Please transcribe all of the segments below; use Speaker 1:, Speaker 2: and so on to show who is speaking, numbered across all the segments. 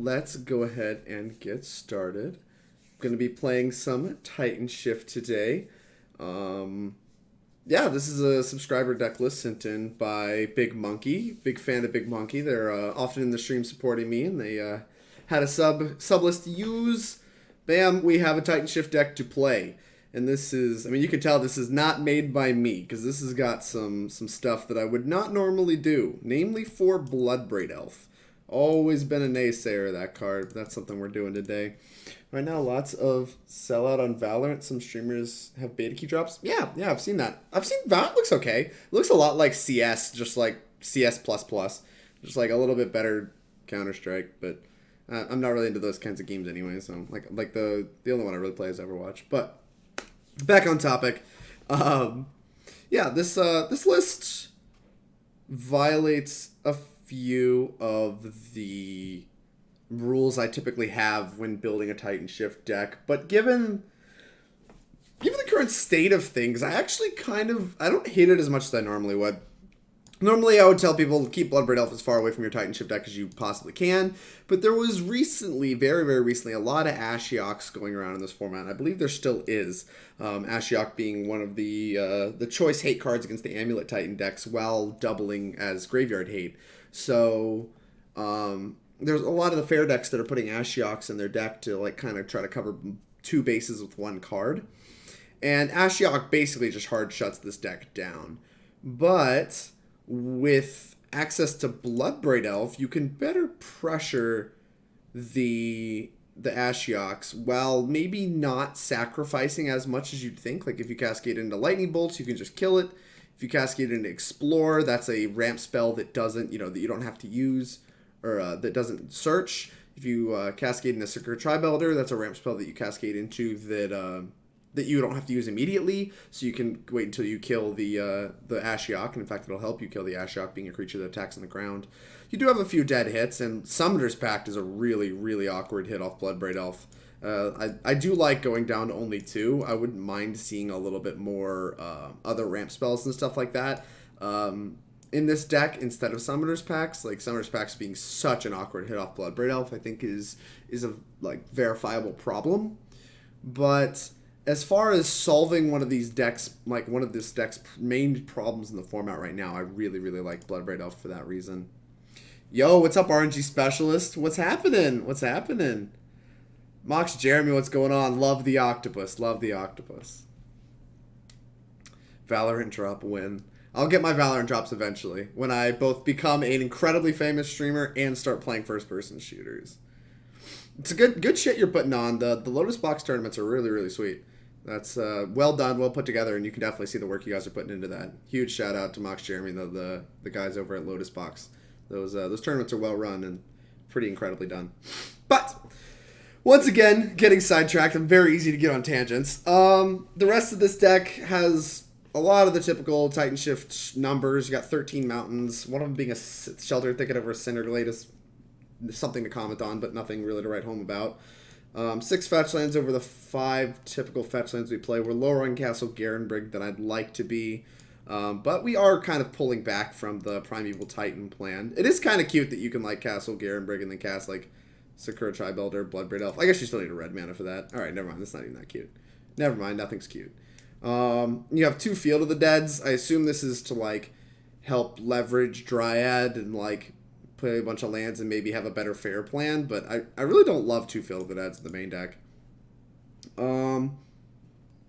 Speaker 1: let's go ahead and get started. I'm going to be playing some Titanshift today. Yeah, this is a subscriber deck list sent in by Big Monkey. Big fan of Big Monkey. They're often in the stream supporting me, and they had a sub list to use. Bam, we have a Titanshift deck to play. And this is, I mean, you can tell this is not made by me, because this has got some stuff that I would not normally do. Namely for Bloodbraid Elf. Always been a naysayer of that card. That's something we're doing today. Right now, lots of sellout on Valorant. Some streamers have beta key drops. Yeah, I've seen that. I've seen Valorant looks okay. It looks a lot like CS, just like CS++. Just like a little bit better Counter-Strike, but I'm not really into those kinds of games anyway, so like the only one I really play is Overwatch. But back on topic. Yeah, this list violates a few of the rules I typically have when building a Titanshift deck, but given the current state of things, I actually I don't hate it as much as I normally would. Normally, I would tell people to keep Bloodbraid Elf as far away from your Titanshift deck as you possibly can, but there was recently, very, very recently, a lot of Ashioks going around in this format. I believe there still is. Ashiok being one of the choice hate cards against the Amulet Titan decks while doubling as graveyard hate. So, there's a lot of the fair decks that are putting Ashioks in their deck to like kind of try to cover two bases with one card. And Ashiok basically just hard shuts this deck down. But with access to Bloodbraid Elf, you can better pressure the Ashioks while maybe not sacrificing as much as you'd think. Like if you cascade into Lightning Bolts, you can just kill it. If you cascade into Explore, that's a ramp spell that doesn't, that you don't have to use, or that doesn't search. If you cascade into Sakura-Tribe Elder, that's a ramp spell that you cascade into that you don't have to use immediately, so you can wait until you kill the Ashiok, and in fact it'll help you kill the Ashiok, being a creature that attacks on the ground. You do have a few dead hits, and Summoner's Pact is a really, really awkward hit off Bloodbraid Elf. I do like going down to only 2. I wouldn't mind seeing a little bit more other ramp spells and stuff like that in this deck instead of Summoner's Pacts. Like Summoner's Pacts being such an awkward hit off Bloodbraid Elf, I think is a verifiable problem. But as far as solving one of this deck's main problems in the format right now, I really, really like Bloodbraid Elf for that reason. Yo, what's up, RNG Specialist? What's happening? Mox Jeremy, what's going on? Love the octopus. Valorant drop win. I'll get my Valorant drops eventually, when I both become an incredibly famous streamer and start playing first-person shooters. It's a good shit you're putting on. The Lotus Box tournaments are really, really sweet. That's well done, well put together, and you can definitely see the work you guys are putting into that. Huge shout out to Mox Jeremy, the guys over at Lotus Box. Those tournaments are well run and pretty incredibly done. But once again, getting sidetracked. I'm very easy to get on tangents. The rest of this deck has a lot of the typical Titanshift numbers. You got 13 mountains. One of them being a Sheltered Thicket over a Cinder Glade is something to comment on, but nothing really to write home about. 6 fetch lands over the 5 typical fetch lands we play. We're lower on Castle Garenbrig than I'd like to be, but we are kind of pulling back from the Primeval Titan plan. It is kind of cute that you can Castle Garenbrig and then cast Sakura-Tribe Elder, Bloodbraid Elf. I guess you still need a red mana for that. Alright, never mind. That's not even that cute. Never mind. Nothing's cute. You have 2 Field of the Deads. I assume this is to help leverage Dryad and play a bunch of lands and maybe have a better fair plan, but I really don't love 2 Field of the Deads in the main deck.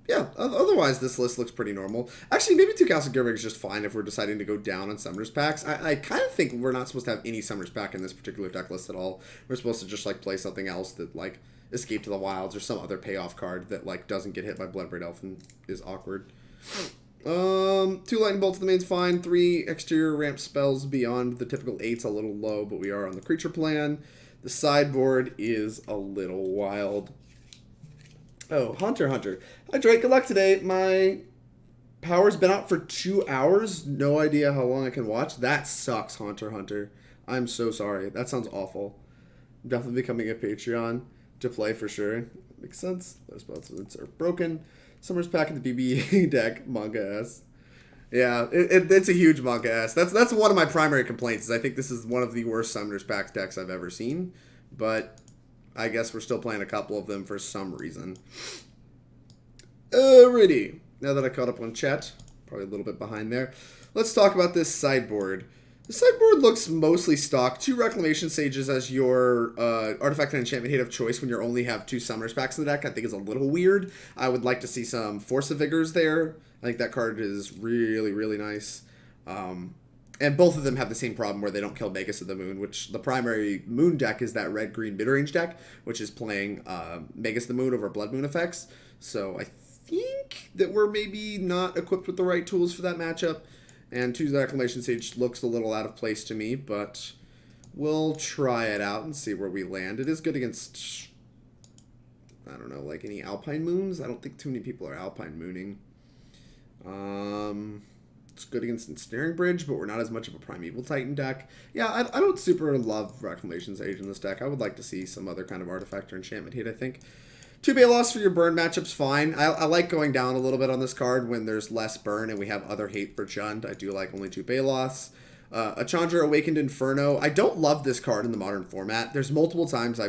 Speaker 1: Yeah, otherwise this list looks pretty normal. Actually, maybe 2 Castle Garenbrig is just fine if we're deciding to go down on Summoner's Packs. I kind of think we're not supposed to have any Summoner's Pack in this particular deck list at all. We're supposed to just play something else that Escape to the Wilds or some other payoff card that doesn't get hit by Bloodbraid Elf and is awkward. 2 Lightning Bolts in the main's fine. 3 exterior ramp spells beyond the typical 8's a little low, but we are on the creature plan. The sideboard is a little wild. Oh, Hunter. Hi, Drake. Good luck today. My power's been out for 2 hours. No idea how long I can watch. That sucks, Hunter. I'm so sorry. That sounds awful. I'm definitely becoming a Patreon to play for sure. Makes sense. Those buttons are broken. Summer's Pack in the BB deck, manga ass. Yeah, it's a huge manga ass. That's one of my primary complaints. Is I think this is one of the worst Summoner's Pack decks I've ever seen. but I guess we're still playing a couple of them for some reason. Alrighty. Now that I caught up on chat, probably a little bit behind there, let's talk about this sideboard. The sideboard looks mostly stock. 2 Reclamation Sages as your artifact and enchantment hate of choice when you only have 2 Summoners packs in the deck, I think is a little weird. I would like to see some Force of Vigors there. I think that card is really, really nice. And both of them have the same problem where they don't kill Magus of the Moon, which the primary Moon deck is that red-green mid-range deck, which is playing Magus of the Moon over Blood Moon effects. So I think that we're maybe not equipped with the right tools for that matchup. And 2 Reclamation Sage looks a little out of place to me, but we'll try it out and see where we land. It is good against, I don't know, like any Alpine Moons. I don't think too many people are Alpine Mooning. It's good against Ensnaring Bridge, but we're not as much of a Primeval Titan deck. Yeah, I don't super love Reclamation Sage in this deck. I would like to see some other kind of artifact or enchantment hit, I think. 2 Baloths for your burn matchup's fine. I like going down a little bit on this card when there's less burn and we have other hate for Jund. I do like only 2 Baloths. A Chandra Awakened Inferno. I don't love this card in the modern format. There's multiple times I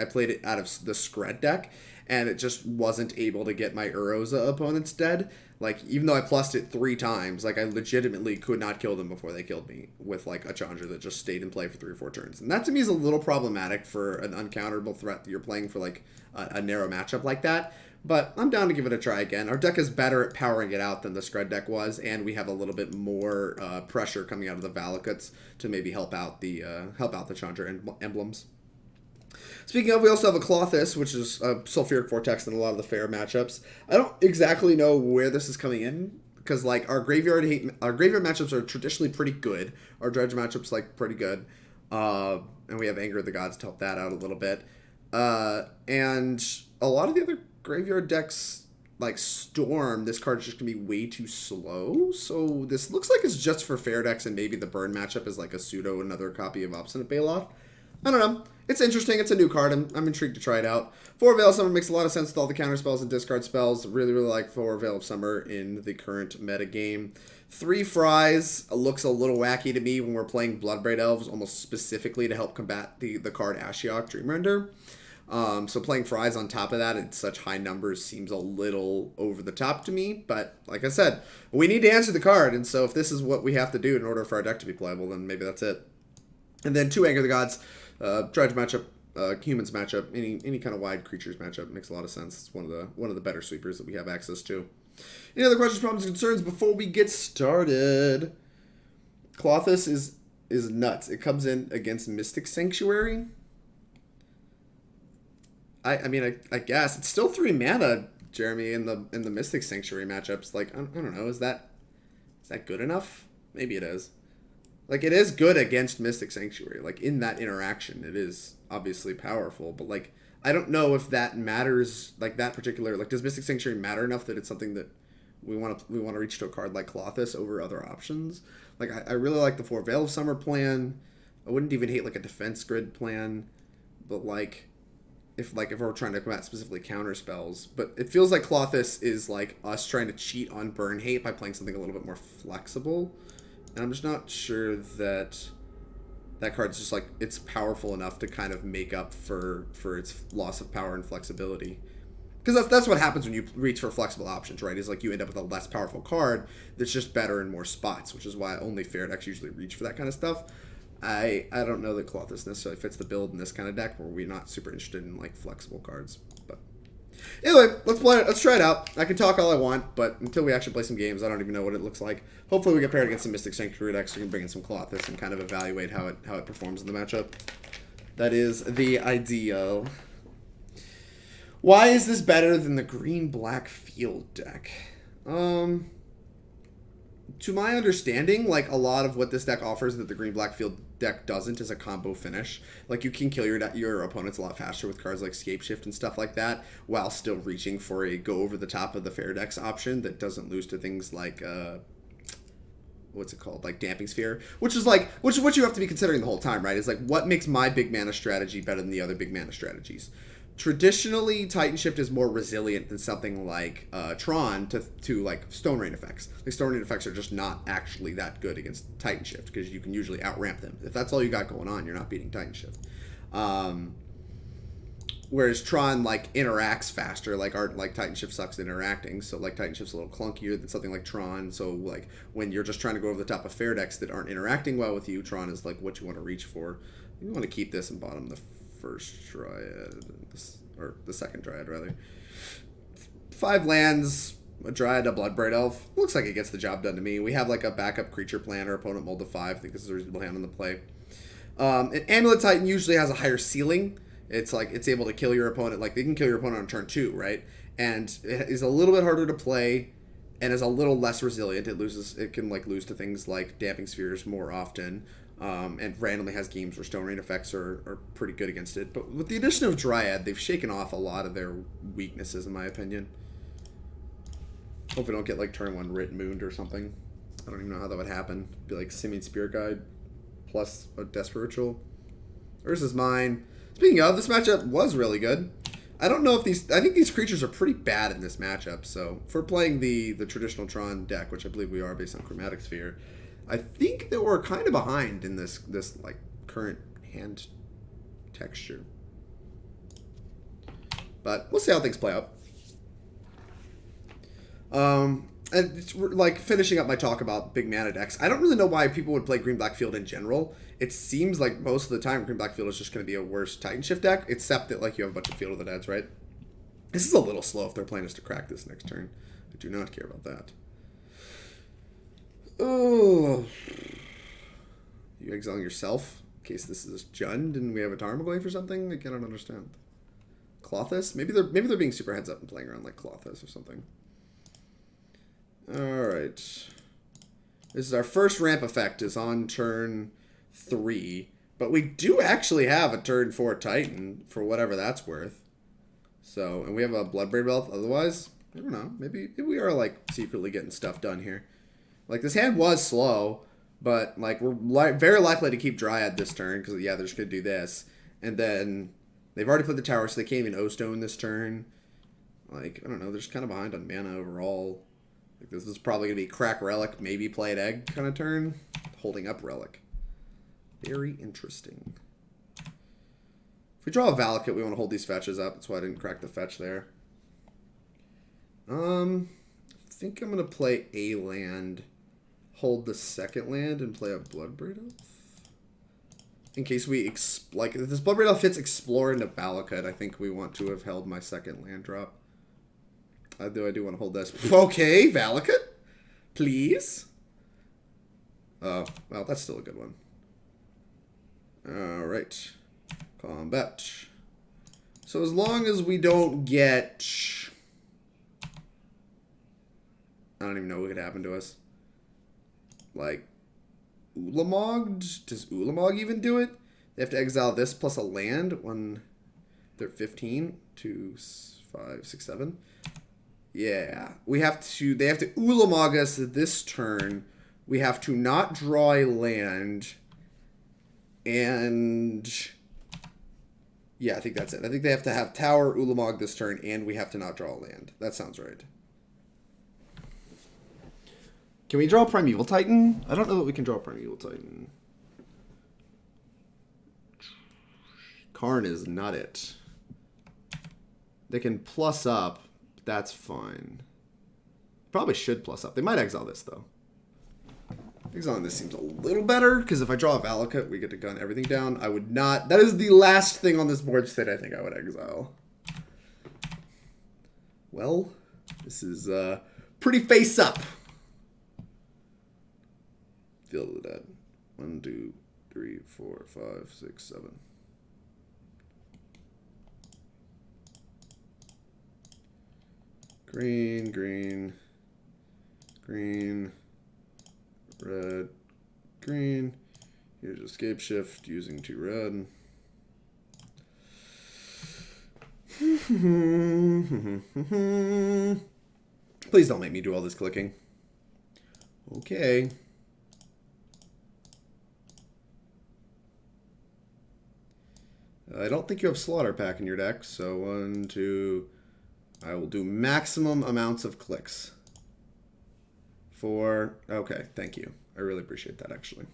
Speaker 1: played it out of the Scred deck, and it just wasn't able to get my Uroza opponents dead. Like, even though I plussed it 3 times, like, I legitimately could not kill them before they killed me with, like, a Chandra that just stayed in play for 3 or 4 turns. And that, to me, is a little problematic for an uncounterable threat that you're playing for, like, a narrow matchup like that. But I'm down to give it a try again. Our deck is better at powering it out than the Scred deck was, and we have a little bit more pressure coming out of the Valakuts to maybe help out the Chandra emblems. Speaking of, we also have a Klothys, which is a Sulfuric Vortex in a lot of the fair matchups. I don't exactly know where this is coming in, because like our graveyard matchups are traditionally pretty good. Our dredge matchups like pretty good, and we have Anger of the Gods to help that out a little bit. And a lot of the other graveyard decks, like Storm, this card's just gonna be way too slow. So this looks like it's just for fair decks, and maybe the burn matchup is like a pseudo another copy of Obstinate Baloth. I don't know. It's interesting. It's a new card. I'm intrigued to try it out. 4 Veil of Summer makes a lot of sense with all the counter spells and discard spells. Really, really like 4 Veil of Summer in the current meta game. 3 Fries looks a little wacky to me when we're playing Bloodbraid Elves, almost specifically to help combat the card Ashiok Dreamrender. So playing Fries on top of that at such high numbers seems a little over the top to me. But like I said, we need to answer the card. And so if this is what we have to do in order for our deck to be playable, then maybe that's it. And then 2 Anger of the Gods. Dredge matchup, humans matchup, any kind of wide creatures matchup makes a lot of sense. It's one of the better sweepers that we have access to. Any other questions, problems, concerns before we get started? Klothys is nuts. It comes in against Mystic Sanctuary. I mean I guess it's still 3 mana, Jeremy, in the Mystic Sanctuary matchups. Like I don't know, is that good enough? Maybe it is. Like, it is good against Mystic Sanctuary. Like, in that interaction, it is obviously powerful. But, like, I don't know if that matters, like, that particular... Like, does Mystic Sanctuary matter enough that it's something that we want to reach to a card like Klothys over other options? Like, I really like the 4 Veil of Summer plan. I wouldn't even hate, like, a Defense Grid plan. But, like, if we're trying to combat specifically counter spells. But it feels like Klothys is, like, us trying to cheat on burn hate by playing something a little bit more flexible. And I'm just not sure that card's just like, it's powerful enough to kind of make up for its loss of power and flexibility. Because that's what happens when you reach for flexible options, right? Is like you end up with a less powerful card that's just better in more spots, which is why only fair decks usually reach for that kind of stuff. I don't know that Klothys necessarily fits the build in this kind of deck where we're not super interested in like flexible cards. But anyway, let's play it. Let's try it out. I can talk all I want, but until we actually play some games, I don't even know what it looks like. Hopefully we get paired against some Mystic Sanctuary decks so we can bring in some Klothys and kind of evaluate how it performs in the matchup. That is the ideal. Why is this better than the green-black field deck? To my understanding, like, a lot of what this deck offers that the green-black field deck doesn't is a combo finish. Like, you can kill your opponents a lot faster with cards like Scapeshift and stuff like that, while still reaching for a go over the top of the fair decks option that doesn't lose to things like, what's it called? Like Damping Sphere, which is like, which you have to be considering the whole time, right? Is like, what makes my big mana strategy better than the other big mana strategies? Traditionally, Titanshift is more resilient than something like Tron to like Stone Rain effects. Like Stone Rain effects are just not actually that good against Titanshift because you can usually outramp them. If that's all you got going on, you're not beating Titanshift. Whereas Tron like interacts faster, like Titanshift sucks at interacting, so like Titanshift's a little clunkier than something like Tron. So like when you're just trying to go over the top of fair decks that aren't interacting well with you, Tron is like what you want to reach for. You want to keep this and bottom the first Dryad, or the second Dryad rather. 5 lands, a Dryad, a Bloodbraid Elf. Looks like it gets the job done to me. We have like a backup creature plan. Our opponent mulled to 5. I think this is a reasonable hand on the play. An Amulet Titan usually has a higher ceiling. It's like it's able to kill your opponent. Like they can kill your opponent on turn 2, right? And it is a little bit harder to play, and is a little less resilient. It can like lose to things like Damping Spheres more often, and randomly has games where Stone Rain effects are pretty good against it. But with the addition of Dryad, they've shaken off a lot of their weaknesses, in my opinion. Hope we don't get like turn 1 Writ Mooned or something. I don't even know how that would happen. It'd be like Simian Spirit Guide plus a Desperate Ritual. Yours is mine. Speaking of, this matchup was really good. I don't know if I think these creatures are pretty bad in this matchup, so if we're playing the traditional Tron deck, which I believe we are based on Chromatic Sphere, I think that we're kind of behind in this like current hand texture. But we'll see how things play out. And it's like finishing up my talk about big mana decks. I don't really know why people would play Green-Black Field in general. It seems like most of the time Green-Black Field is just going to be a worse Titanshift deck, except that like you have a bunch of Field of the Deads, right? This is a little slow if their plan is to crack this next turn. I do not care about that. Oh, you exiling yourself in case this is Jund and we have a Tarmogoyf going for something? I cannot understand. Klothys? Maybe they're being super heads up and playing around like Klothys or something. Alright. This is our first ramp effect is on turn 3. But we do actually have a turn 4 Titan for whatever that's worth. So, and we have a Bloodbraid Elf otherwise. I don't know. Maybe we are like secretly getting stuff done here. Like this hand was slow, but like we're very likely to keep Dryad this turn because yeah, they're just going to do this. And then they've already put the tower so they can't even O-Stone this turn. Like, I don't know. They're just kind of behind on mana overall. This is probably going to be crack Relic, maybe play an egg kind of turn. Holding up Relic. Very interesting. If we draw a Valakut, we want to hold these fetches up. That's why I didn't crack the fetch there. I think I'm going to play a land, hold the second land, and play a Bloodbraid Elf. In case we, like, if this Bloodbraid Elf fits Explore into Valakut, I think we want to have held my second land drop. Though I do want to hold this. Okay, Valakut, please. Well, that's still a good one. All right, combat. So as long as we don't get, I don't even know what could happen to us. Like, Ulamogged? Does Ulamog even do it? They have to exile this plus a land. They're 15, 2, 5, 6, 7. Yeah, they have to Ulamog us this turn. We have to not draw a land. And yeah, I think that's it. I think they have to have Tower Ulamog this turn, and we have to not draw a land. That sounds right. Can we draw Primeval Titan? I don't know that we can draw Primeval Titan. Karn is not it. They can plus up. That's fine. Probably should plus up. They might exile this, though. Exiling this seems a little better, because if I draw a Valakut, we get to gun everything down. I would not... That is the last thing on this board that I think I would exile. Well, this is pretty face up. Field of the Dead. 1, 2, 3, 4, 5, 6, 7. Green, green, green, red, green. Here's a Scapeshift using 2 red. Please don't make me do all this clicking. Okay. I don't think you have Slaughter Pack in your deck, so 1, 2... I will do maximum amounts of clicks. Okay, thank you. I really appreciate that, actually.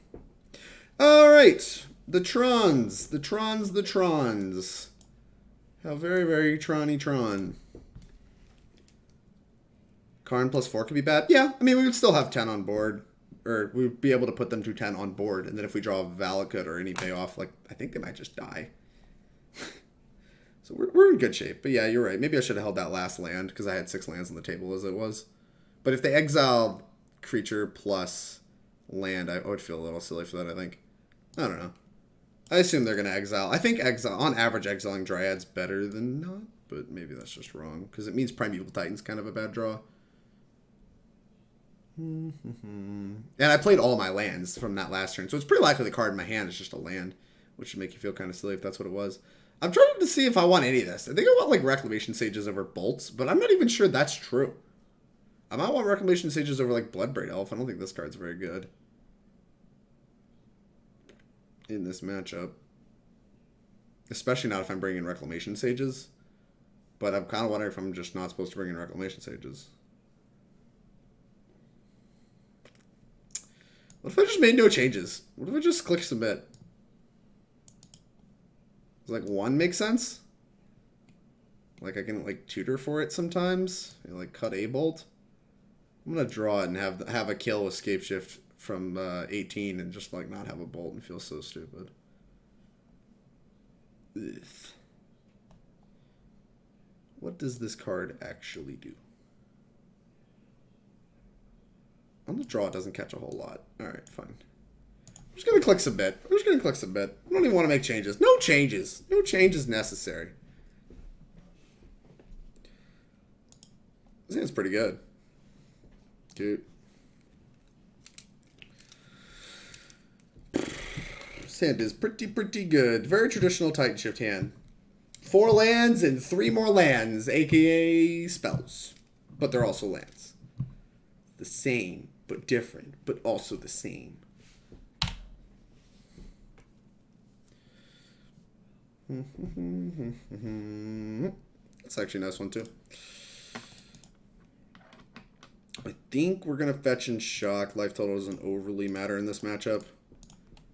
Speaker 1: All right. The Trons. How very, very Tron-y Tron. Karn plus 4 could be bad. Yeah, I mean, we would still have 10 on board. Or we would be able to put them to 10 on board. And then if we draw a Valakut or any payoff, like, I think they might just die. So we're in good shape. But yeah, you're right. Maybe I should have held that last land because I had 6 lands on the table as it was. But if they exile creature plus land, I would feel a little silly for that, I think. I don't know. I assume they're going to exile. I think on average, exiling Dryad's better than not. But maybe that's just wrong. Because it means Primeval Titan's kind of a bad draw. And I played all my lands from that last turn. So it's pretty likely the card in my hand is just a land. Which would make you feel kind of silly if that's what it was. I'm trying to see if I want any of this. I think I want like Reclamation Sages over Bolts. But I'm not even sure that's true. I might want Reclamation Sages over like Bloodbraid Elf. I don't think this card's very good in this matchup. Especially not if I'm bringing Reclamation Sages. But I'm kind of wondering if I'm just not supposed to bring in Reclamation Sages. What if I just made no changes? What if I just click submit? Does like 1 make sense? Like I can like tutor for it sometimes. You know, like cut a bolt. I'm gonna draw it and have a kill with Scapeshift from 18 and just like not have a bolt and feel so stupid. Ugh. What does this card actually do? On the draw, it doesn't catch a whole lot. Alright, fine. I'm just going to click submit. I don't even want to make changes. No changes. No changes necessary. This hand's pretty good. Dude. This hand is pretty good. Very traditional Titanshift hand. 4 lands and 3 more lands, aka spells. But they're also lands. The same, but different, but also the same. That's actually a nice one too. I think we're gonna fetch and shock. Life total doesn't overly matter in this matchup,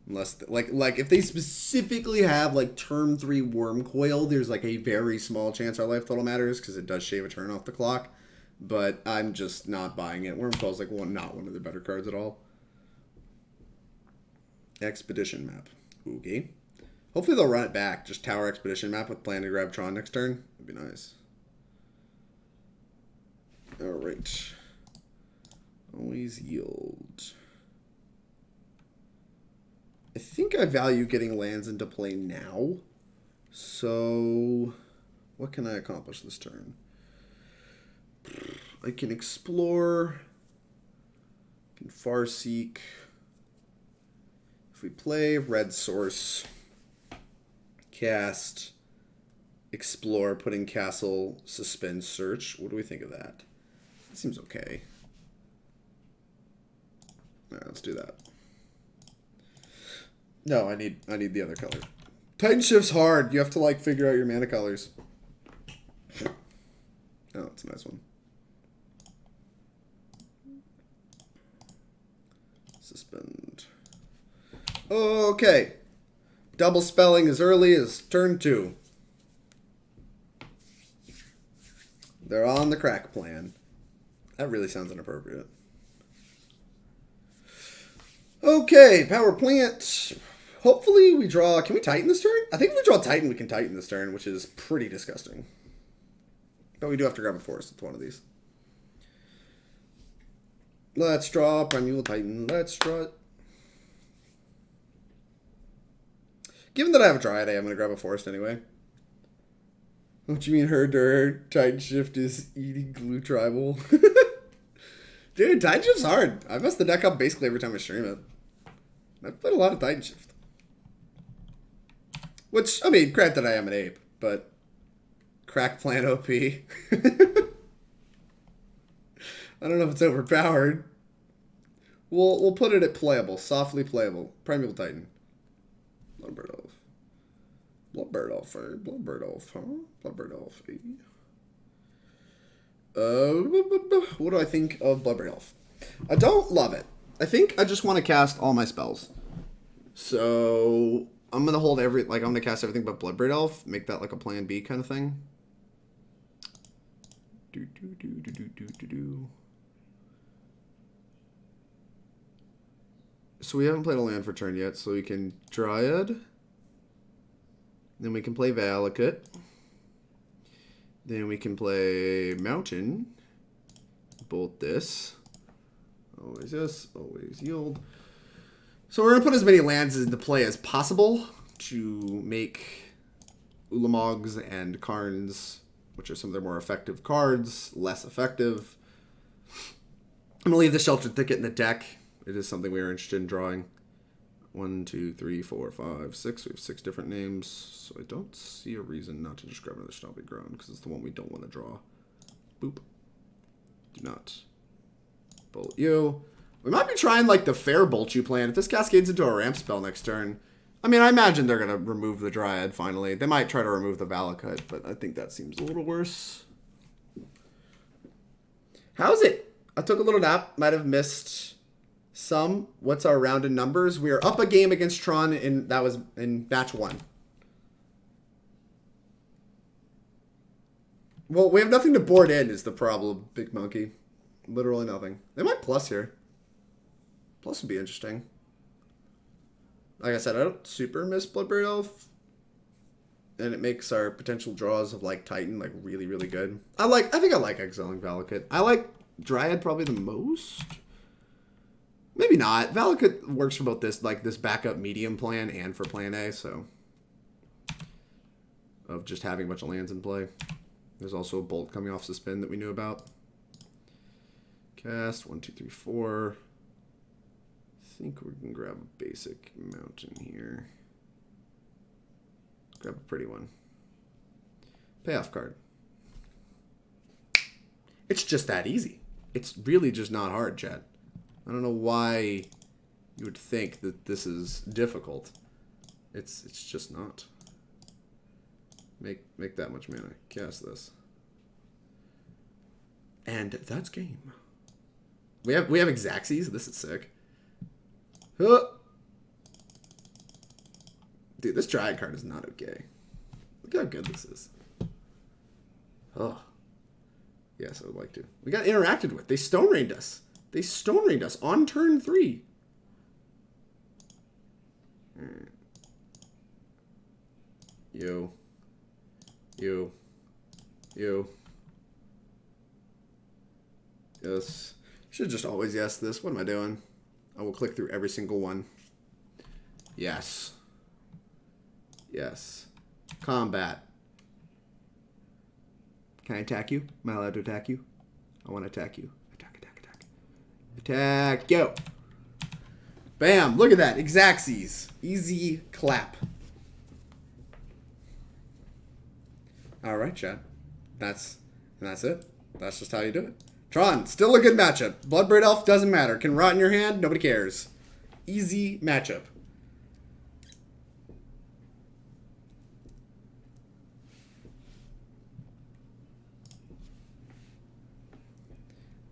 Speaker 1: unless like if they specifically have like turn 3 Worm Coil, there's like a very small chance our life total matters because it does shave a turn off the clock. But I'm just not buying it. Worm Coil's like not one of the better cards at all. Expedition map. Okay. Hopefully they'll run it back. Just Tower Expedition map with plan to grab Tron next turn. That'd be nice. Alright. Always yield. I think I value getting lands into play now. So, what can I accomplish this turn? I can explore. I can Farseek. If we play red source, cast, explore, put in castle, suspend, search. What do we think of that? That seems okay. All right, let's do that. No, I need the other color. Titanshift's hard. You have to like figure out your mana colors. Oh, it's a nice one. Suspend. Okay. Double spelling as early as turn 2. They're on the crack plan. That really sounds inappropriate. Okay, power plant. Hopefully we draw... Can we Titan this turn? I think if we draw Titan, we can Titan this turn, which is pretty disgusting. But we do have to grab a forest with one of these. Let's draw Primeval Titan. Let's draw it. Given that I have a Dryad, I'm going to grab a forest anyway. What do you mean herd to herd? Titanshift is eating glue tribal. Dude, Titanshift's hard. I mess the deck up basically every time I stream it. I've played a lot of Titanshift. Which, I mean, granted I am an ape, but crack plan OP. I don't know if it's overpowered. We'll put it at playable, softly playable. Primeval Titan. Bloodbraid Elf. Bloodbraid Elf, eh? Bloodbraid Elf, huh? Bloodbraid Elf, eh? What do I think of Bloodbraid Elf? I don't love it. I think I just want to cast all my spells. So, I'm gonna hold I'm gonna cast everything but Bloodbraid Elf, make that like a plan B kind of thing. So we haven't played a land for turn yet, so we can Dryad. Then we can play Valakut. Then we can play Mountain. Bolt this. Always this, always yield. So we're going to put as many lands into play as possible to make Ulamogs and Karns, which are some of their more effective cards, less effective. I'm going to leave the Sheltered Thicket in the deck. It is something we are interested in drawing. 1, 2, 3, 4, 5, 6. We have 6 different names, so I don't see a reason not to just grab another Stomping Ground, because it's the one we don't want to draw. Boop. Do not bolt you. We might be trying like the fair bolt you plan. If this cascades into a ramp spell next turn, I mean, I imagine they're going to remove the Dryad finally. They might try to remove the Valakut, but I think that seems a little worse. How's it? I took a little nap. Might have missed some. What's our round in numbers? We are up a game against Tron that was in batch 1. Well, we have nothing to board in is the problem, Big Monkey. Literally nothing. They might plus here. Plus would be interesting. Like I said, I don't super miss Bloodbraid Elf. And it makes our potential draws of like Titan like really, really good. I think I like exiling Valakut. I like Dryad probably the most. Maybe not. Valakut works for both this backup medium plan and for plan A, so of just having a bunch of lands in play. There's also a bolt coming off suspend that we knew about. Cast 1, 2, 3, 4. I think we can grab a basic mountain here. Grab a pretty one. Payoff card. It's just that easy. It's really just not hard, chat. I don't know why you would think that this is difficult. It's just not. Make that much mana. Cast this. And that's game. We have Xaxes. This is sick. Huh. Dude, this Dryad card is not okay. Look how good this is. Oh. Yes, I would like to. We got interacted with. They Stone Rained us. They Stone Rained us on turn 3. Alright. You. Yes. Should just always yes this. What am I doing? I will click through every single one. Yes. Yes. Combat. Can I attack you? Am I allowed to attack you? I want to attack you. Attack, attack, attack. Attack, go. Bam, look at that. Xaxes. Easy clap. Alright, chat. That's it. That's just how you do it. Tron, still a good matchup. Bloodbraid Elf doesn't matter. Can rot in your hand, nobody cares. Easy matchup.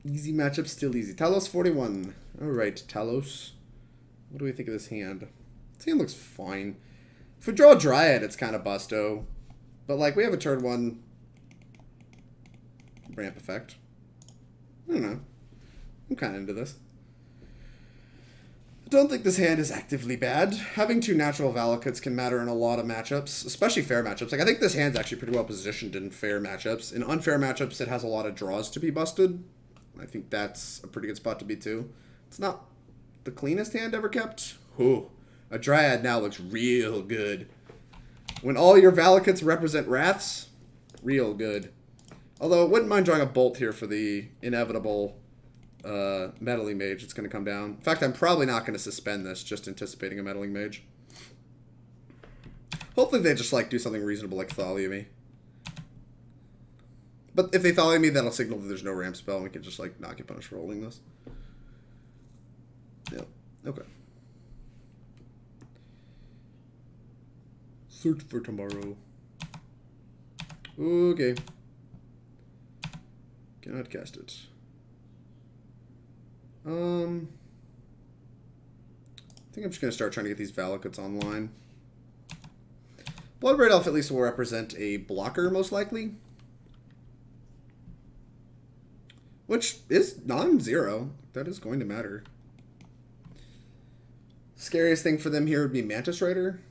Speaker 1: Easy matchup, still easy. Talos 41. Alright, Talos. What do we think of this hand? This hand looks fine. If we draw a Dryad, it's kind of busto. But, like, we have a turn 1 ramp effect. I don't know. I'm kind of into this. I don't think this hand is actively bad. Having 2 natural Valakuts can matter in a lot of matchups, especially fair matchups. Like, I think this hand's actually pretty well positioned in fair matchups. In unfair matchups, it has a lot of draws to be busted. I think that's a pretty good spot to be, too. It's not the cleanest hand ever kept. Ooh, a Dryad now looks real good. When all your Valakuts represent Wraths, real good. Although, I wouldn't mind drawing a Bolt here for the inevitable Meddling Mage that's going to come down. In fact, I'm probably not going to suspend this, just anticipating a Meddling Mage. Hopefully they just, like, do something reasonable like Thalia me. But if they Thalia me, that'll signal that there's no ramp spell, and we can just, like, not get punished for holding this. Yep. Okay. Search for tomorrow. Okay. Cannot cast it. I think I'm just going to start trying to get these Valakuts online. Bloodbraid Elf at least will represent a blocker, most likely. Which is non-zero. That is going to matter. Scariest thing for them here would be Mantis Rider.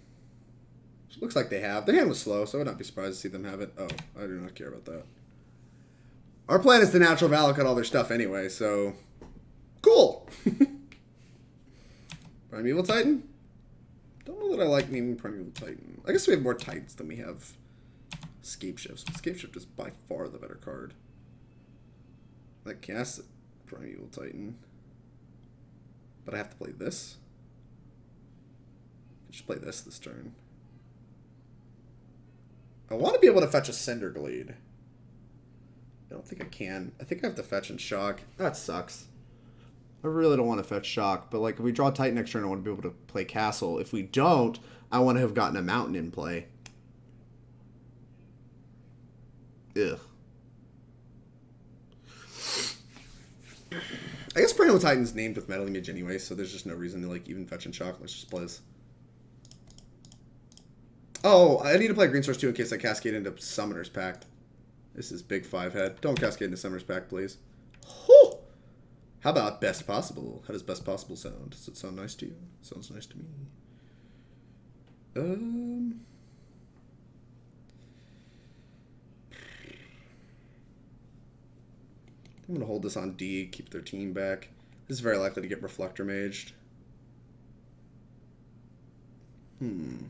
Speaker 1: Which looks like they have. Their hand was slow, so I would not be surprised to see them have it. Oh, I do not care about that. Our plan is to natural Valakut all their stuff anyway, so... Cool! Primeval Titan? Don't know that I like naming Primeval Titan. I guess we have more Titans than we have Scapeshifts. But Scapeshift is by far the better card. I cast Primeval Titan. But I have to play this. I just play this turn. I want to be able to fetch a Cinder Glade. I don't think I can. I think I have to fetch and shock. That sucks. I really don't want to fetch shock, but like if we draw Titan next turn, I want to be able to play Castle. If we don't, I want to have gotten a Mountain in play. Ugh. I guess Primeval Titan's named with Metal Image anyway, so there's just no reason to like even fetch and shock. Let's just play this. Oh, I need to play Green Source too in case I cascade into Summoner's Pact. This is big 5-head. Don't cascade into Summoner's Pact, please. Whew. How about Best Possible? How does Best Possible sound? Does it sound nice to you? Sounds nice to me. I'm going to hold this on D, keep their team back. This is very likely to get Reflector Maged. To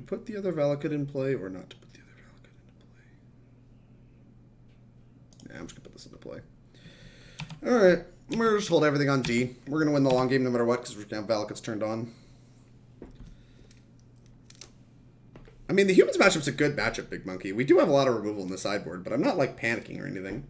Speaker 1: put the other Valakut in play or not to put the other Valakut into play? Nah, I'm just going to put this into play. Alright, we're going to just hold everything on D. We're going to win the long game no matter what because we're going to have Valakuts turned on. I mean, the Humans matchup's a good matchup, Big Monkey. We do have a lot of removal in the sideboard, but I'm not, like, panicking or anything.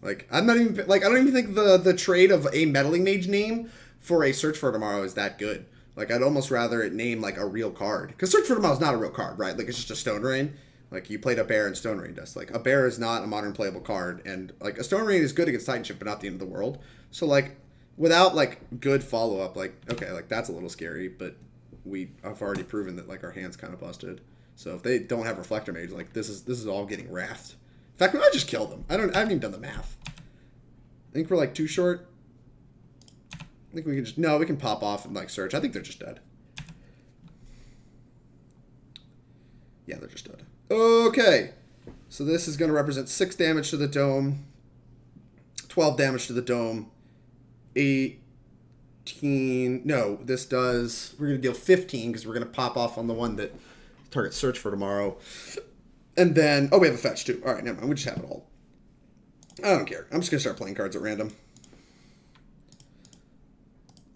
Speaker 1: Like, I'm not even, like, I don't even think the trade of a Meddling Mage name for a Search for Tomorrow is that good. Like, I'd almost rather it name, like, a real card. Because Search for Tomorrow is not a real card, right? Like, it's just a Stone Rain. Like, you played a Bear and Stone Rain dust. Like, a Bear is not a modern playable card. And, like, a Stone Rain is good against Titanshift, but not the end of the world. So, like, without, like, good follow-up, like, okay, like, that's a little scary. But we have already proven that, like, our hand's kind of busted. So if they don't have Reflector Mage, like, this is all getting wrathed. In fact, we might just kill them. I haven't even done the math. I think we're, like, too short. I think we can just... No, we can pop off and, like, search. I think they're just dead. Yeah, they're just dead. Okay. So this is going to represent 6 damage to the dome. 12 damage to the dome. 18... No, this does... We're going to deal 15 because we're going to pop off on the one that targets Search for Tomorrow. And then... Oh, we have a fetch, too. All right, never mind. We just have it all. I don't care. I'm just going to start playing cards at random.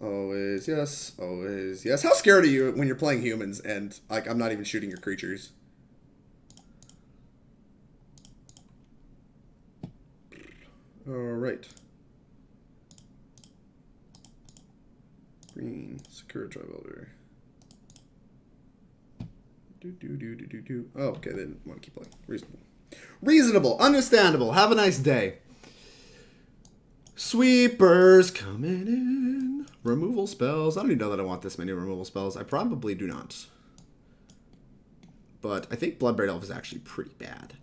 Speaker 1: Always yes. Always yes. How scared are you when you're playing humans and, like, I'm not even shooting your creatures? Alright. Green. Sakura-Tribe Elder. Oh, okay. They didn't want to keep playing. Reasonable. Reasonable. Understandable. Have a nice day. Sweepers coming in. Removal spells. I don't even know that I want this many removal spells. I probably do not. But I think Bloodbraid Elf is actually pretty bad.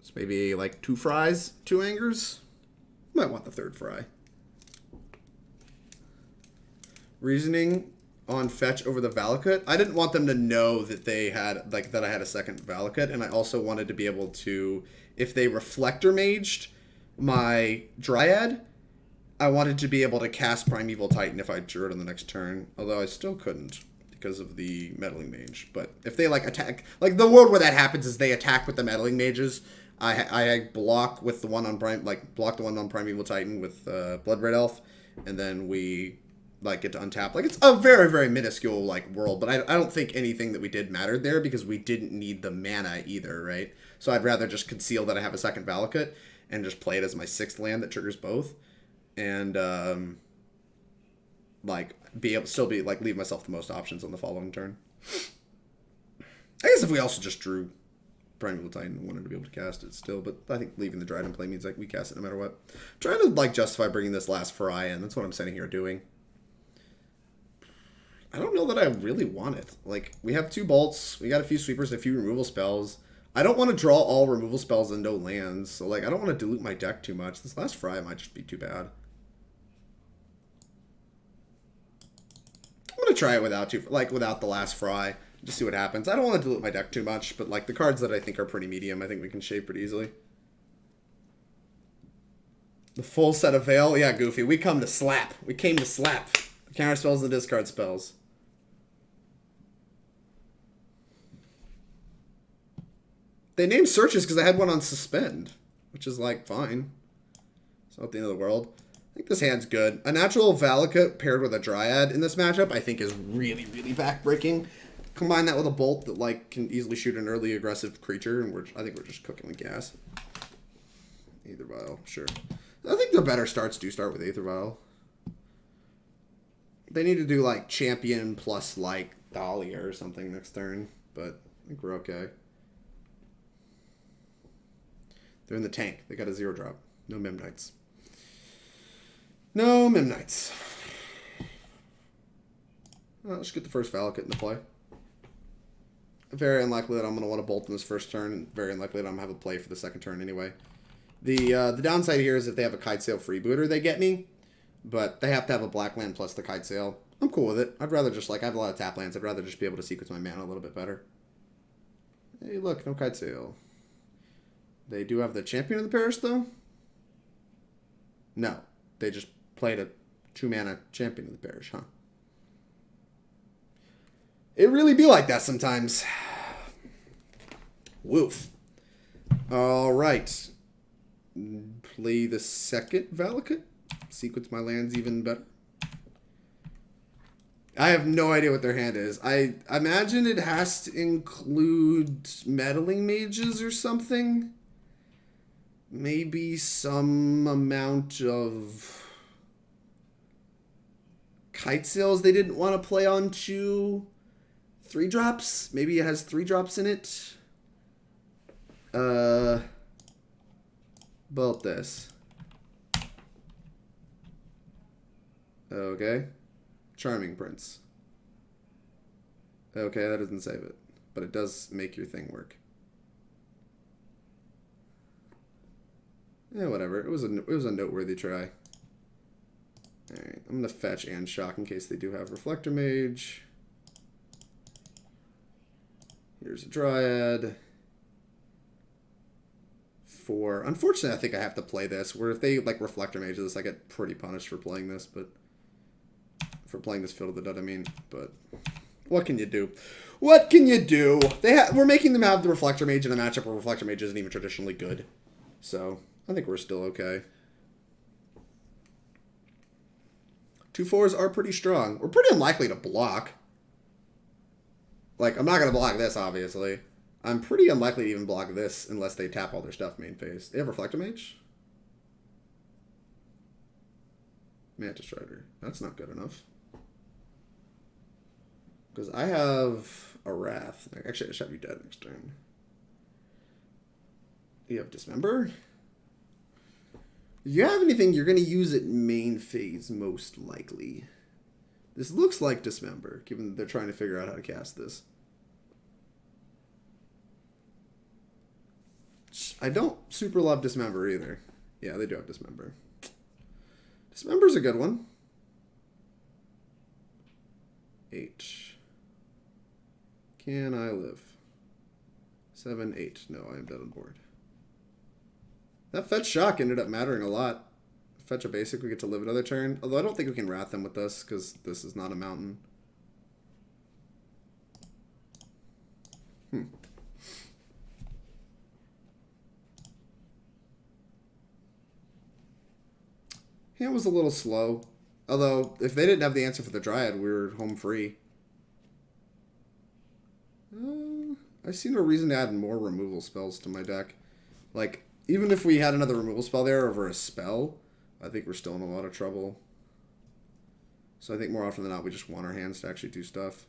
Speaker 1: So maybe like 2 fries, 2 angers. Might want the 3rd fry. Reasoning on fetch over the Valakut. I didn't want them to know that they had, like, that I had a second Valakut, and I also wanted to be able to, if they Reflector Maged my Dryad, I wanted to be able to cast Primeval Titan if I drew it on the next turn, although I still couldn't because of the Meddling Mage. But if they, like, attack, like, the world where that happens is they attack with the Meddling Mages. I block with the one on block the one on Primeval Titan with Bloodbraid Elf, and then we, like, get to untap. Like, it's a very, very minuscule, like, world, but I don't think anything that we did mattered there because we didn't need the mana either, right? So I'd rather just conceal that I have a second Valakut and just play it as my 6th land that triggers both, and like, be able still be, like, leave myself the most options on the following turn. I guess if we also just drew Primeval Titan and wanted to be able to cast it still, but I think leaving the Dryad in play means, like, we cast it no matter what. I'm trying to, like, justify bringing this last Fry in. That's what I'm sitting here doing. I don't know that I really want it. Like, we have 2 bolts, we got a few sweepers, a few removal spells. I don't want to draw all removal spells and no lands, so like I don't want to dilute my deck too much. This last Fry might just be too bad. I'm gonna try it without the last Fry, just see what happens. I don't want to dilute my deck too much, but like the cards that I think are pretty medium, I think we can shape pretty easily. The full set of Veil, yeah, Goofy. We come to slap. We came to slap. The counter spells and the discard spells. They named searches because I had one on suspend, which is like fine. It's not the end of the world. I think this hand's good. A natural Valakut paired with a Dryad in this matchup, I think is really, really backbreaking. Combine that with a bolt that like can easily shoot an early aggressive creature, and I think we're just cooking with gas. Aether Vial, sure. I think the better starts do start with Aether Vial. They need to do like Champion plus like Dahlia or something next turn, but I think we're okay. They're in the tank. They got a 0-drop. No Mem Knights. No Mem Knights. Well, let's get the first Valakut into play. Very unlikely that I'm going to want to bolt in this first turn, and very unlikely that I'm going to have a play for the second turn anyway. The downside here is if they have a Kitesail freebooter, they get me. But they have to have a black land plus the Kitesail. I'm cool with it. I'd rather just, like, I have a lot of tap lands. I'd rather just be able to sequence my mana a little bit better. Hey, look, no Kitesail. They do have the Champion of the Parish, though? No. They just played a 2-mana Champion of the Parish, huh? It really be like that sometimes. Woof. Alright. Play the second Valakut. Sequence my lands even better. I have no idea what their hand is. I imagine it has to include meddling mages or something. Maybe some amount of Kitesails they didn't want to play on 2 3-drops. Maybe it has 3 drops in it. Bolt this. Okay. Charming Prince. Okay, that doesn't save it. But it does make your thing work. Yeah, whatever. It was a noteworthy try. Alright, I'm going to fetch and shock in case they do have Reflector Mage. Here's a Dryad. 4. Unfortunately, I think I have to play this. Where if they like Reflector Mage this, I get pretty punished for playing this, but for playing this Fiddle the Dud, I mean. But what can you do? What can you do? We're making them have the Reflector Mage in a matchup where Reflector Mage isn't even traditionally good. So I think we're still okay. 2/4s are pretty strong. We're pretty unlikely to block. Like, I'm not going to block this, obviously. I'm pretty unlikely to even block this unless they tap all their stuff main phase. They have Reflector Mage? Mantis Strider. That's not good enough. Because I have a Wrath. Actually, I should have you dead next turn. You have Dismember? If you have anything, you're going to use it main phase, most likely. This looks like Dismember, given that they're trying to figure out how to cast this. I don't super love Dismember either. Yeah, they do have Dismember. Dismember's a good one. 8. Can I live? 7, 8. No, I am dead on board. That Fetch Shock ended up mattering a lot. Fetch a basic, we get to live another turn. Although I don't think we can Wrath them with this, because this is not a mountain. Hand was a little slow. Although, if they didn't have the answer for the Dryad, we were home free. I see no reason to add more removal spells to my deck. Like, even if we had another removal spell there over a spell, I think we're still in a lot of trouble. So I think more often than not, we just want our hands to actually do stuff.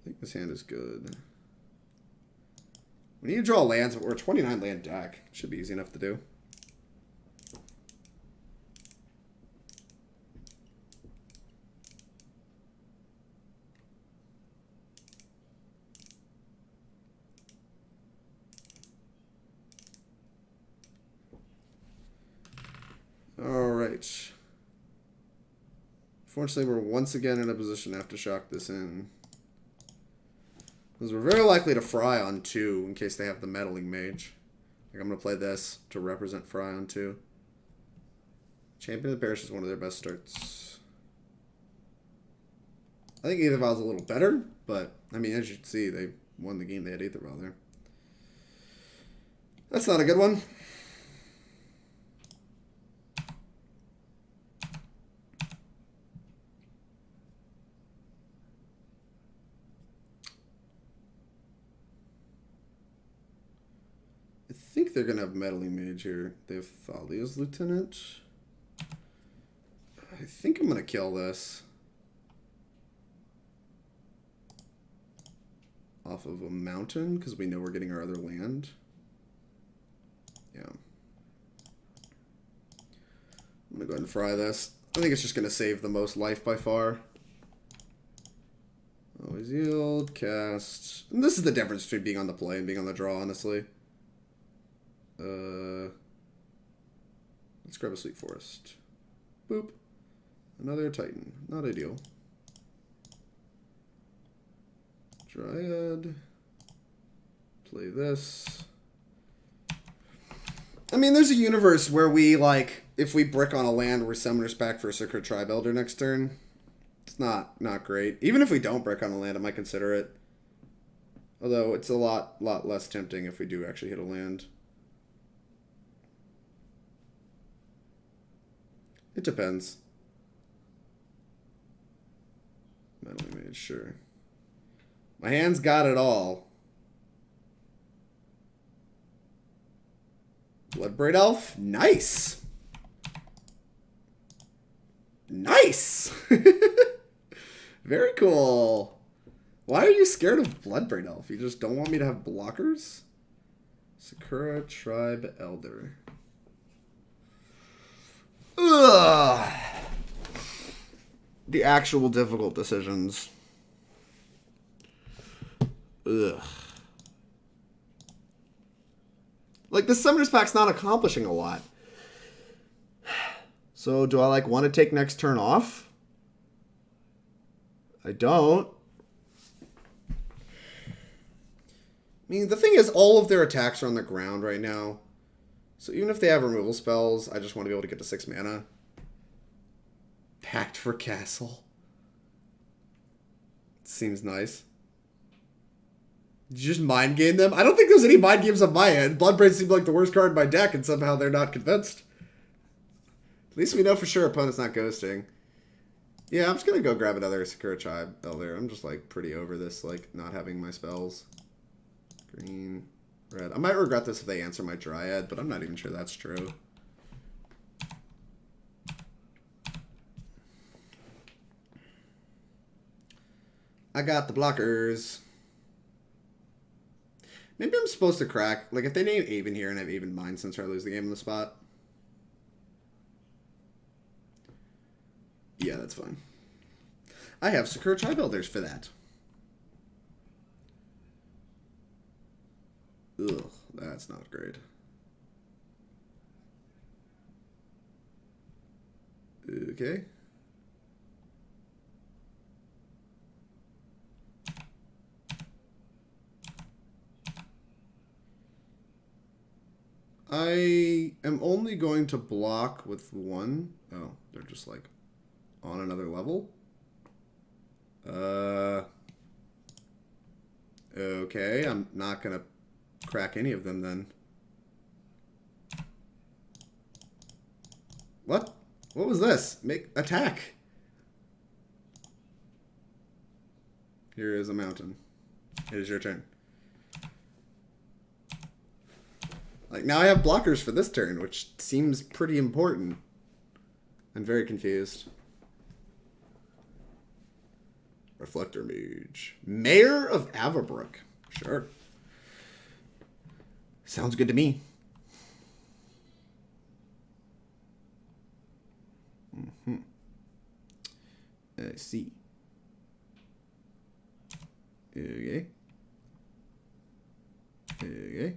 Speaker 1: I think this hand is good. We need to draw lands, but we're a 29 land deck. Should be easy enough to do. Alright. Fortunately, we're once again in a position to have to shock this in. Because we're very likely to fry on 2 in case they have the Meddling Mage. Like, I'm going to play this to represent fry on 2. Champion of the Parish is one of their best starts. I think Aether Vial's a little better, but, I mean, as you can see, they won the game. They had Aether Vial there. That's not a good one. I think they're going to have Meddling Mage here. They have Thalia's Lieutenant. I think I'm going to kill this. Off of a mountain, because we know we're getting our other land. Yeah. I'm going to go ahead and fry this. I think it's just going to save the most life by far. Always yield, cast. And this is the difference between being on the play and being on the draw, honestly. Let's grab a Sweet Forest. Boop. Another Titan. Not ideal. Dryad. Play this. I mean, there's a universe where we, like, if we brick on a land, we're Summoner's Pact for a Sakura-Tribe Elder next turn. It's not great. Even if we don't brick on a land, I might consider it. Although, it's a lot less tempting if we do actually hit a land. It depends. Meddling Mage, sure. My hand's got it all. Bloodbraid Elf? Nice! Nice! Very cool. Why are you scared of Bloodbraid Elf? You just don't want me to have blockers? Sakura-Tribe Elder. Ugh. The actual difficult decisions. Ugh. Like, the Summoner's Pact's not accomplishing a lot. So, do I, like, want to take next turn off? I don't. I mean, the thing is, all of their attacks are on the ground right now. So even if they have removal spells, I just want to be able to get to 6 mana. Pact for Castle. Seems nice. Did you just mind game them? I don't think there's any mind games on my end. Bloodbraid seemed like the worst card in my deck, and somehow they're not convinced. At least we know for sure opponent's not ghosting. Yeah, I'm just going to go grab another Sakura-Tribe Elder. I'm just, like, pretty over this, like, not having my spells. Green, red. I might regret this if they answer my Dryad, but I'm not even sure that's true. I got the blockers. Maybe I'm supposed to crack. Like, if they name Aven here and I have Aven Mind since I lose the game on the spot. Yeah, that's fine. I have Sakura-Tribe Elders for that. Ugh, that's not great. Okay. I am only going to block with one. Oh, they're just like on another level. Okay, I'm not gonna crack any of them then. What? What was this? Make attack. Here is a mountain. It is your turn. Like, now I have blockers for this turn, which seems pretty important. I'm very confused. Reflector Mage. Mayor of Avabrook. Sure. Sounds good to me. I see. Okay. Okay.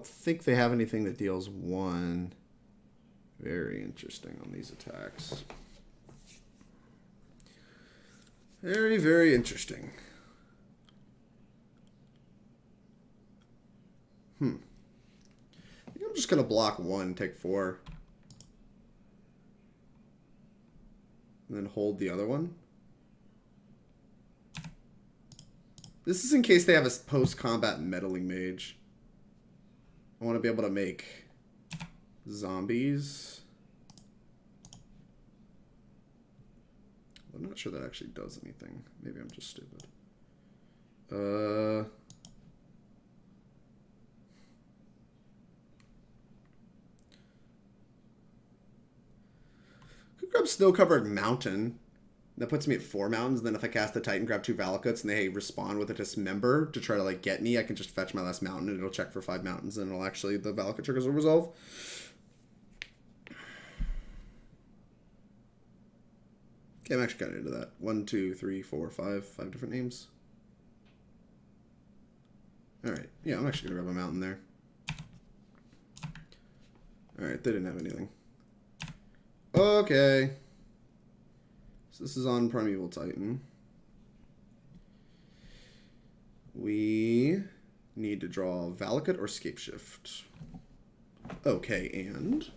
Speaker 1: don't think they have anything that deals 1. Very interesting on these attacks. Very, very interesting. I think I'm just going to block 1, take 4. And then hold the other one. This is in case they have a post-combat meddling mage. I want to be able to make zombies. I'm not sure that actually does anything. Maybe I'm just stupid. Could grab Snow-Covered Mountain. That puts me at 4 mountains. Then if I cast the Titan, grab 2 Valakuts, and they respond with a Dismember to try to like get me, I can just fetch my last mountain, and it'll check for 5 mountains, and it'll actually, the Valakut triggers will resolve. Okay, I'm actually kind of into that. 1, 2, 3, 4, 5. 5 different names. Alright, yeah, I'm actually going to grab a mountain there. Alright, they didn't have anything. Okay. So this is on Primeval Titan. We need to draw Valakut or Scapeshift. Okay, and...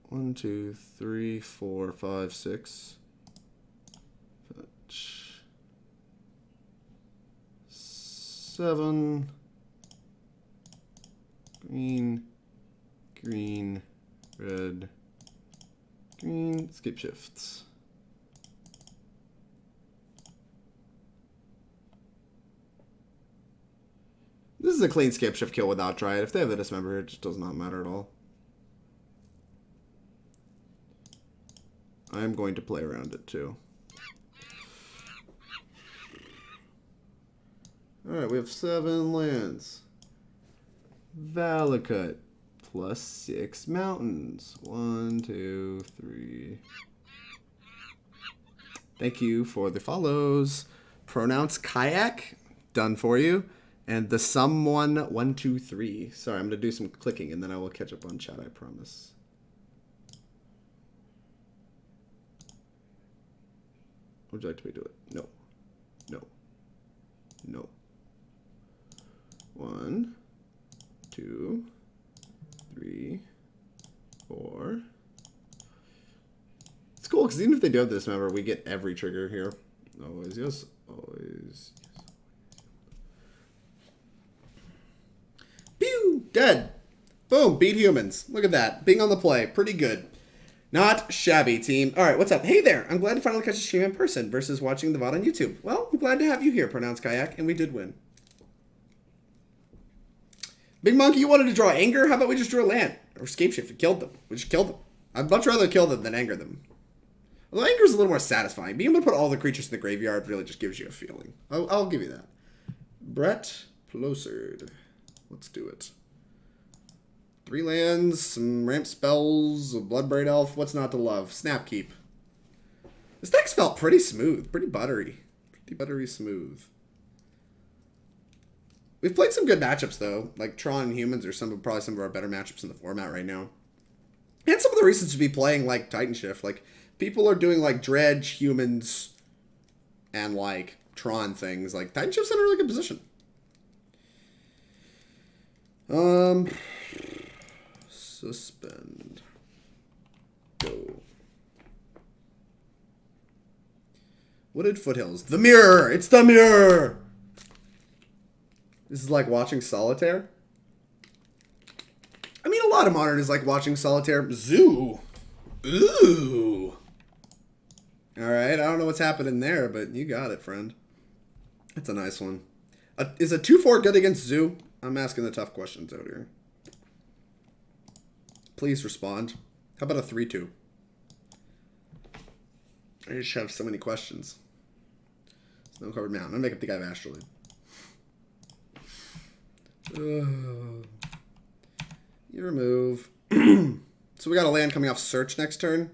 Speaker 1: 1, 2, 3, 4, 5, 6. Fetch. 7. Green, green, red, green, Scapeshifts. This is a clean Scapeshift kill without Dryad. If they have the Dismember, it just does not matter at all. I'm going to play around it too. Alright, we have 7 lands. Valakut plus 6 mountains. 1, 2, 3. Thank you for the follows. Pronounce kayak. Done for you. And the someone 1, 2, 3. Sorry, I'm going to do some clicking and then I will catch up on chat, I promise. Would you like to do it? No. No. No. 1, 2, 3, 4. It's cool because even if they do have this, remember, we get every trigger here. Always yes, always yes. Pew! Dead! Boom! Beat humans. Look at that. Being on the play. Pretty good. Not shabby, team. Alright, what's up? Hey there! I'm glad to finally catch a stream in person versus watching the VOD on YouTube. Well, I'm glad to have you here, Pronounce Kayak, and we did win. Big Monkey, you wanted to draw anger? How about we just drew a land? Or Scapeshift and killed them. We just killed them. I'd much rather kill them than anger them. Although anger is a little more satisfying. Being able to put all the creatures in the graveyard really just gives you a feeling. I'll give you that. Brett Plosard. Let's do it. 3 lands, some ramp spells, a Bloodbraid Elf. What's not to love? Snapkeep. This deck's felt pretty smooth. Pretty buttery. Pretty buttery smooth. We've played some good matchups, though. Like, Tron and Humans are probably some of our better matchups in the format right now. And some of the reasons to be playing, like, Titanshift. Like, people are doing, like, Dredge, Humans, and, like, Tron things. Like, Titanshift's in a really good position. Suspend. Go. Wooded Foothills. The mirror! It's the mirror! This is like watching Solitaire. I mean, a lot of Modern is like watching Solitaire. Zoo. Ooh. Alright, I don't know what's happening there, but you got it, friend. That's a nice one. Is a 2/4 good against Zoo? I'm asking the tough questions out here. Please respond. How about a 3/2? I just have so many questions. Snow-Covered Mountain. I'm gonna make up the guy of Astrolabe. You remove. So we got a land coming off Search next turn.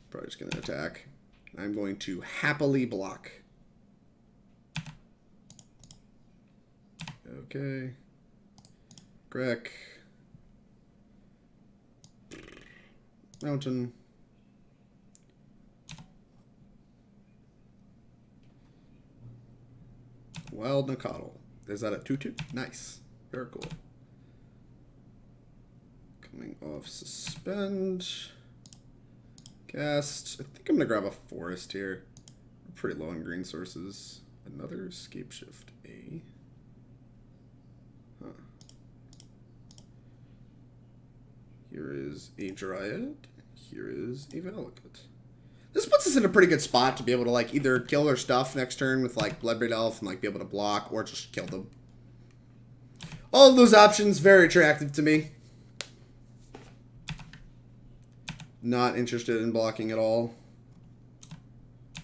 Speaker 1: Probably just gonna attack. I'm going to happily block. Okay. Greg. Mountain. Wild Nakatl. Is that a 2/2? Nice. Very cool. Coming off suspend. Cast. I think I'm going to grab a forest here. We're pretty low on green sources. Another Scapeshift A. Huh. Here is a Dryad. Here is a Valakut. This puts us in a pretty good spot to be able to like either kill their stuff next turn with like Bloodbraid Elf and like be able to block or just kill them. All of those options very attractive to me. Not interested in blocking at all.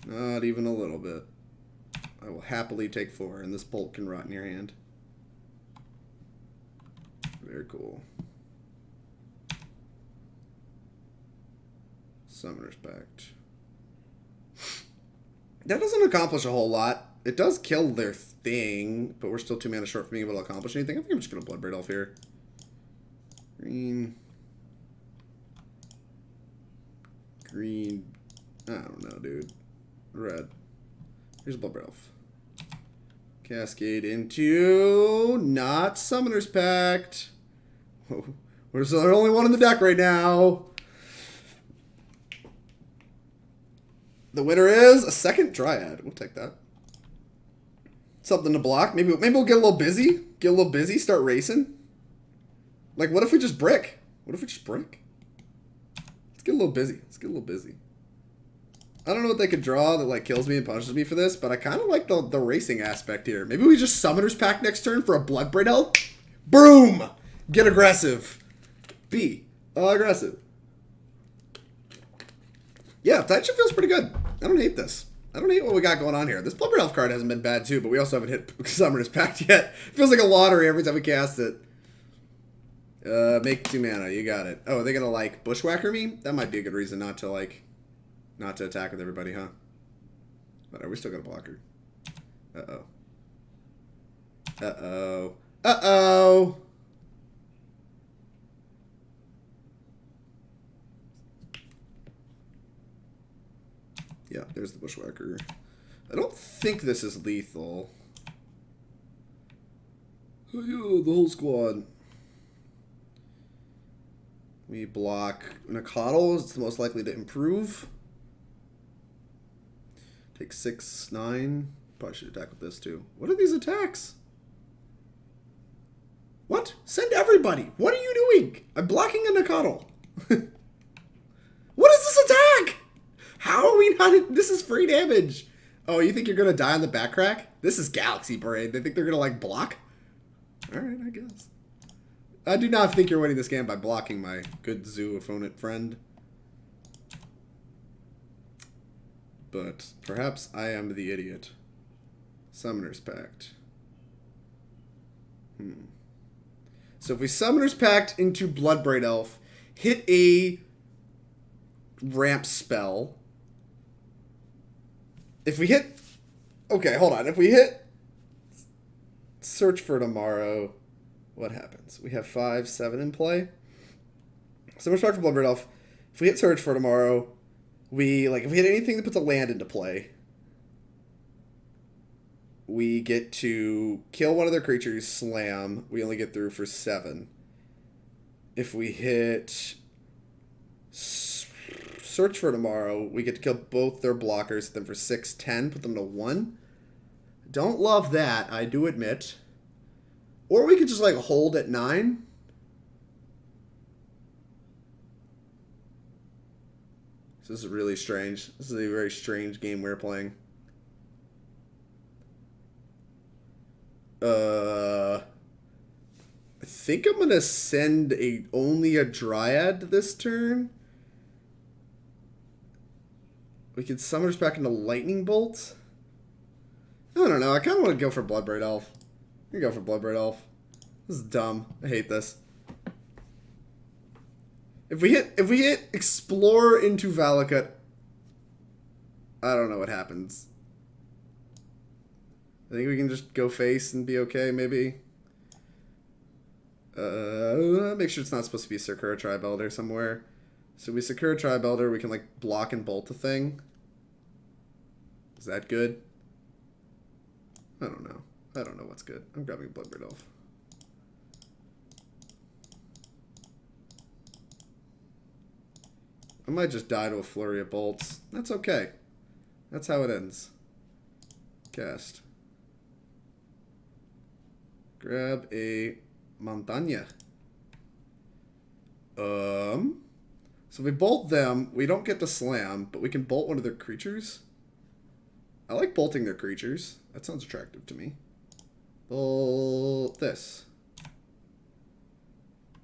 Speaker 1: Not even a little bit. I will happily take 4 and this bolt can rot in your hand. Very cool. Summoner's Pact. That doesn't accomplish a whole lot. It does kill their thing, but we're still 2 mana short from being able to accomplish anything. I think I'm just going to Bloodbraid Elf here. Green. Green. I don't know, dude. Red. Here's Bloodbraid Elf. Cascade into... Not Summoner's Pact. We're the only one in the deck right now. The winner is a second Dryad. We'll take that. Something to block. Maybe we'll get a little busy. Get a little busy. Start racing. Like, what if we just brick? What if we just brick? Let's get a little busy. Let's get a little busy. I don't know what they could draw that like kills me and punishes me for this, but I kind of like the racing aspect here. Maybe we just Summoner's Pact next turn for a Bloodbraid Elf. Boom! Get aggressive. Be aggressive. Yeah, Titanshift feels pretty good. I don't hate this. I don't hate what we got going on here. This Bloodbraid Elf card hasn't been bad too, but we also haven't hit Summoner's Pact yet. It feels like a lottery every time we cast it. Make 2 mana. You got it. Oh, are they gonna like Bushwhacker me? That might be a good reason not to attack with everybody, huh? But are we still gonna block her? Uh-oh. Uh-oh. Uh-oh! Yeah, there's the Bushwhacker. I don't think this is lethal. Oh yeah, the whole squad. We block Nakatl. It's the most likely to improve. Take 6, 9. Probably should attack with this too. What are these attacks? What? Send everybody. What are you doing? I'm blocking a Nakatl. What is this attack? How are we not... This is free damage. Oh, you think you're going to die on the back crack? This is Galaxy Braid. They think they're going to, like, block? Alright, I guess. I do not think you're winning this game by blocking my good zoo opponent friend. But perhaps I am the idiot. Summoner's Pact. So if we Summoner's Pact into Bloodbraid Elf, hit a ramp spell... If we hit... Okay, hold on. If we hit Search for Tomorrow, what happens? We have 5, 7 in play. So much back for Bloodbraid Elf. If we hit Search for Tomorrow, if we hit anything that puts a land into play, we get to kill one of their creatures, slam. We only get through for 7. If we hit Search for Tomorrow, we get to kill both their blockers, hit them for 6, 10, put them to 1. Don't love that, I do admit. Or we could just like hold at 9. This is really strange. This is a very strange game we're playing. I think I'm gonna send only a Dryad this turn. We could Summoner's Pact into Lightning Bolt. I don't know. I kind of want to go for Bloodbraid Elf. I'm gonna go for Bloodbraid Elf. This is dumb. I hate this. If we hit Explore into Valakut, I don't know what happens. I think we can just go face and be okay, maybe. Make sure it's not supposed to be Sakura-Tribe Elder somewhere. So we Sakura-Tribe Elder, we can like block and bolt the thing. Is that good? I don't know. I don't know what's good. I'm grabbing Bloodbraid Elf. I might just die to a flurry of bolts. That's okay. That's how it ends. Cast. Grab a Montaña. So we bolt them. We don't get to slam, but we can bolt one of their creatures. I like bolting their creatures. That sounds attractive to me. Bolt this.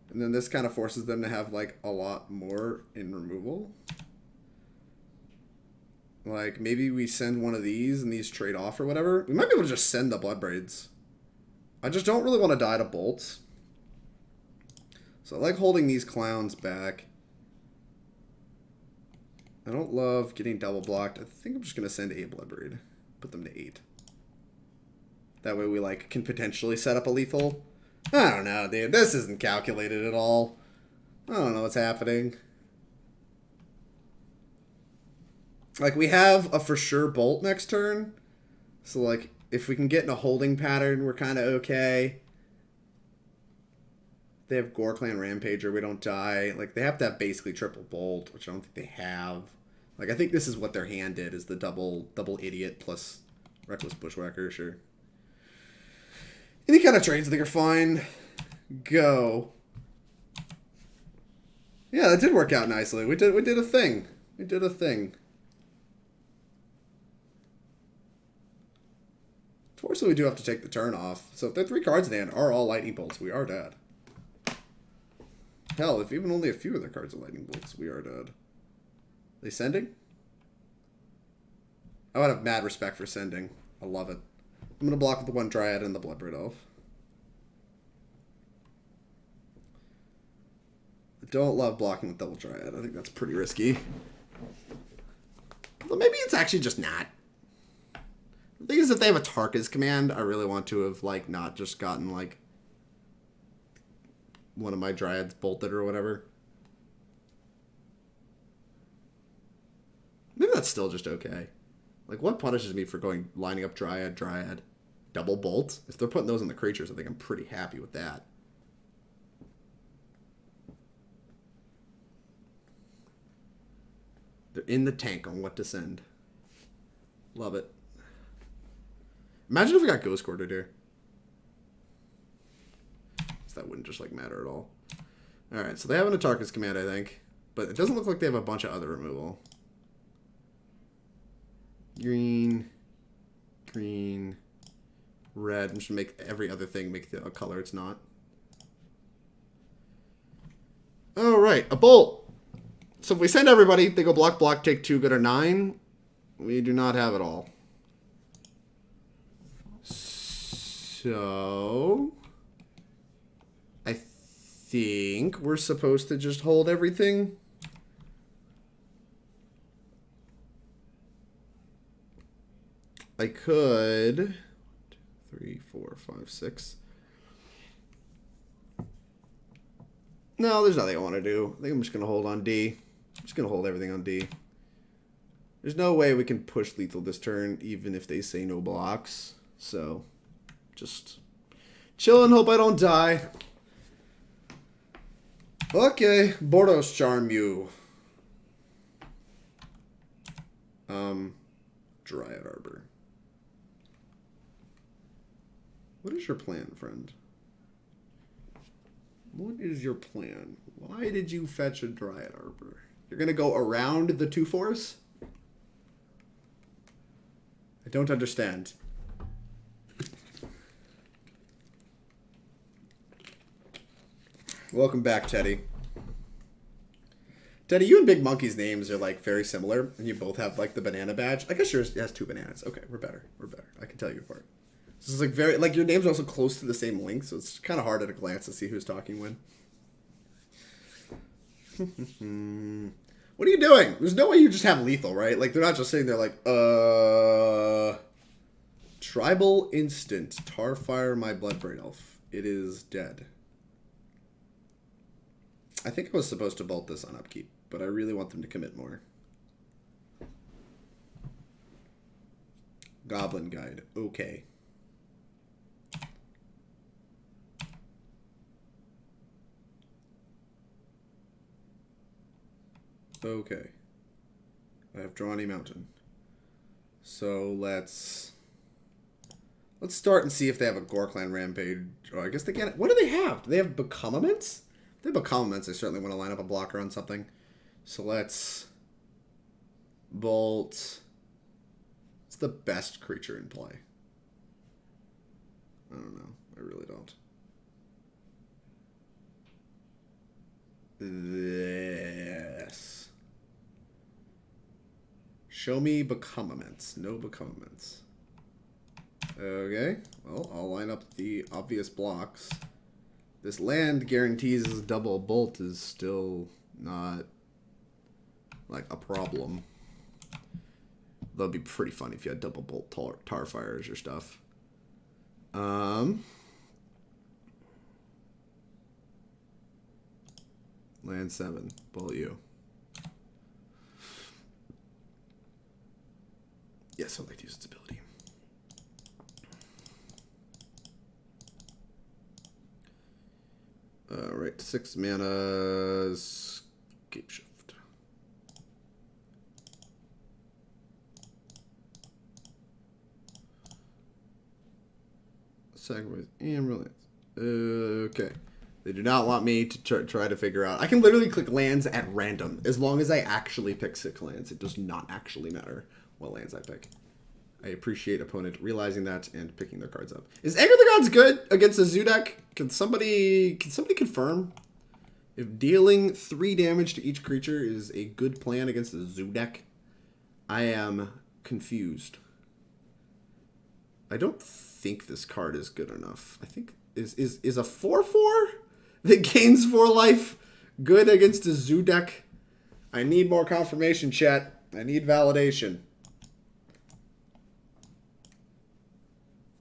Speaker 1: And then this kind of forces them to have, like, a lot more in removal. Like, maybe we send one of these and these trade off or whatever. We might be able to just send the Bloodbraids. I just don't really want to die to bolts. So I like holding these clowns back. I don't love getting double blocked. I think I'm just going to send a Bloodbraid. Put them to 8. That way we, like, can potentially set up a lethal. I don't know, dude. This isn't calculated at all. I don't know what's happening. Like, we have a for sure bolt next turn. So, like, if we can get in a holding pattern, we're kind of okay. They have Gore Clan Rampager, we don't die. Like, they have to have basically triple bolt, which I don't think they have. Like, I think this is what their hand did, is the double idiot plus Reckless Bushwhacker, sure. Any kind of trades I think are fine. Go. Yeah, that did work out nicely. We did a thing. We did a thing. Fortunately, we do have to take the turn off. So if their 3 cards in the hand are all lightning bolts, we are dead. Hell, if even only a few of their cards are lightning bolts, we are dead. They sending? I would have mad respect for sending. I love it. I'm going to block with the 1 Dryad and the Bloodbraid Elf. I don't love blocking with double Dryad. I think that's pretty risky. Well, maybe it's actually just not. The thing is, if they have a Tarka's command, I really want to have, like, not just gotten, like, one of my Dryads bolted or whatever. Maybe that's still just okay. Like, what punishes me for lining up Dryad, double bolt? If they're putting those in the creatures, I think I'm pretty happy with that. They're in the tank on what to send. Love it. Imagine if we got Ghost Quartered here. That wouldn't just, like, matter at all. Alright, so they have an Atarka's command, I think. But it doesn't look like they have a bunch of other removal. Green, red. I'm just gonna make every other thing make the color it's not. Alright, a bolt. So if we send everybody, they go block, block, take 2, good or 9. We do not have it all. So I think we're supposed to just hold everything. I could 1, 2, 3, 4, 5, 6. No, there's nothing I want to do. I think I'm just going to hold on D. I'm just going to hold everything on D. There's no way we can push lethal this turn, even if they say no blocks. So, just chill and hope I don't die. Okay, Bordos Charm you. Dryad Arbor. What is your plan, friend? What is your plan? Why did you fetch a Dryad Arbor? You're going to go around the 2/4s? I don't understand. Welcome back, Teddy. Teddy, you and Big Monkey's names are, like, very similar, and you both have, like, the banana badge. I guess yours has 2 bananas. Okay, we're better. We're better. I can tell you apart. So it's, like, very, like, your names are also close to the same link, so it's kind of hard at a glance to see who's talking when. What are you doing? There's no way you just have lethal, right? Like, they're not just sitting there like, Tribal instant. Tarfire my Bloodbraid Elf. It is dead. I think I was supposed to bolt this on upkeep, but I really want them to commit more. Goblin Guide. Okay. Okay. I have Drawny Mountain. So let's start and see if they have a Gorklan Rampage. Oh, I guess they can't. What do they have? Do they have Becomaments? If they have Becomaments, I certainly want to line up a blocker on something. So let's bolt. What's the best creature in play? I don't know. I really don't. This. Show me Becomaments. No Becomaments. Okay. Well, I'll line up the obvious blocks. This land guarantees double bolt is still not like a problem. That'd be pretty fun if you had double bolt Tarfire as your stuff. Land 7. Bolt you. Yes, I'd like to use its ability. Alright, 6 mana. Scapeshift. Sacrifice and brilliance. Okay. They do not want me to try to figure out. I can literally click lands at random as long as I actually pick 6 lands. It does not actually matter what lands I pick. I appreciate opponent realizing that and picking their cards up. Is Anger the Gods good against a zoo deck? Can somebody confirm if dealing 3 damage to each creature is a good plan against a zoo deck? I am confused. I don't think this card is good enough. I think is a 4/4 that gains 4 life good against a zoo deck? I need more confirmation, chat. I need validation.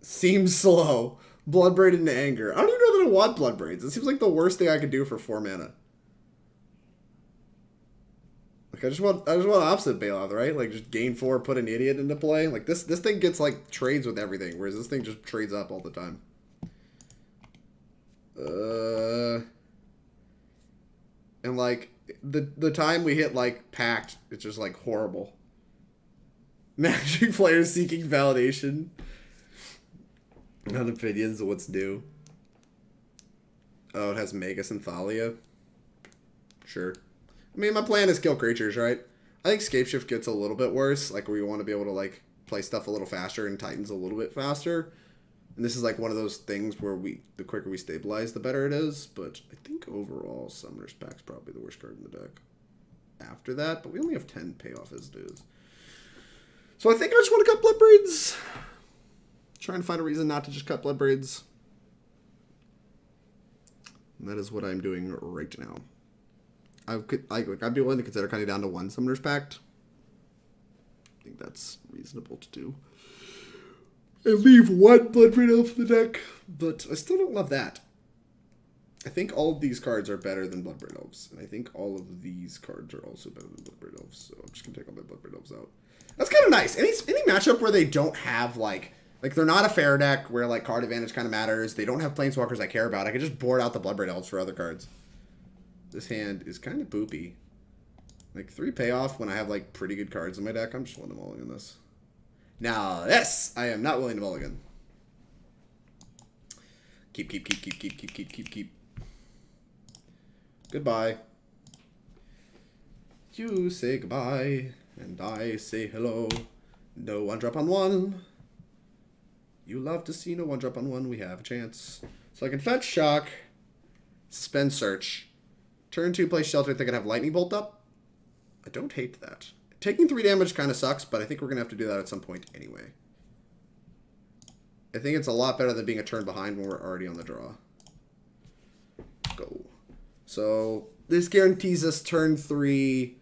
Speaker 1: Seems slow. Bloodbraid into Anger. I don't even know that I want Bloodbraids. It seems like the worst thing I could do for 4 mana. Like I just want Obstinate Baloth, right? Like just gain 4, put an idiot into play. Like this thing gets like trades with everything, whereas this thing just trades up all the time. And like the time we hit like Pact, it's just like horrible. Magic players seeking validation. Not opinions of what's new. Oh, it has Mega Synthalia. Sure. I mean, my plan is kill creatures, right? I think Scapeshift gets a little bit worse. Like, we want to be able to, like, play stuff a little faster and Titans a little bit faster. And this is, like, one of those things where the quicker we stabilize, the better it is. But I think overall, Summoner's Pact's probably the worst card in the deck. After that, but we only have 10 payoff as it is. So I think I just want to cut Bloodbraids. Trying to find a reason not to just cut Bloodbraids. And that is what I'm doing right now. I'd be willing to consider cutting down to 1 Summoner's Pact. I think that's reasonable to do. And leave 1 Bloodbraid Elf in the deck. But I still don't love that. I think all of these cards are better than Bloodbraid Elves. And I think all of these cards are also better than Bloodbraid Elves. So I'm just going to take all my Bloodbraid Elves out. That's kind of nice. Any matchup where they don't have, like they're not a fair deck where, like, card advantage kind of matters. They don't have Planeswalkers I care about. I can just board out the Bloodbraid Elves for other cards. This hand is kind of boopy. Like, 3 payoff when I have, like, pretty good cards in my deck. I'm just willing to mulligan this. Now, this I am not willing to mulligan. Keep. Goodbye. You say goodbye, and I say hello. No 1-drop on 1. You love to see no 1-drop on 1. We have a chance. So I can fetch Shock, suspend Search. Turn 2, play Sheltered Thicket, have Lightning Bolt up. I don't hate that. Taking 3 damage kind of sucks, but I think we're going to have to do that at some point anyway. I think it's a lot better than being a turn behind when we're already on the draw. Go. So this guarantees us turn 3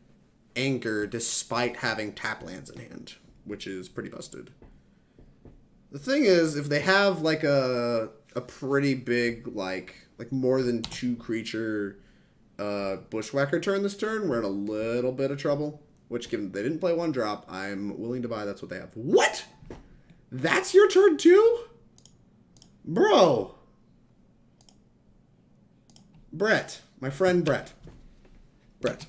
Speaker 1: Anchor despite having tap lands in hand, which is pretty busted. The thing is, if they have like a pretty big like more than 2 creature Bushwhacker turn this turn, we're in a little bit of trouble. Which, given they didn't play 1-drop, I'm willing to buy that's what they have. What? That's your turn too? Bro. Brett. My friend Brett. Brett.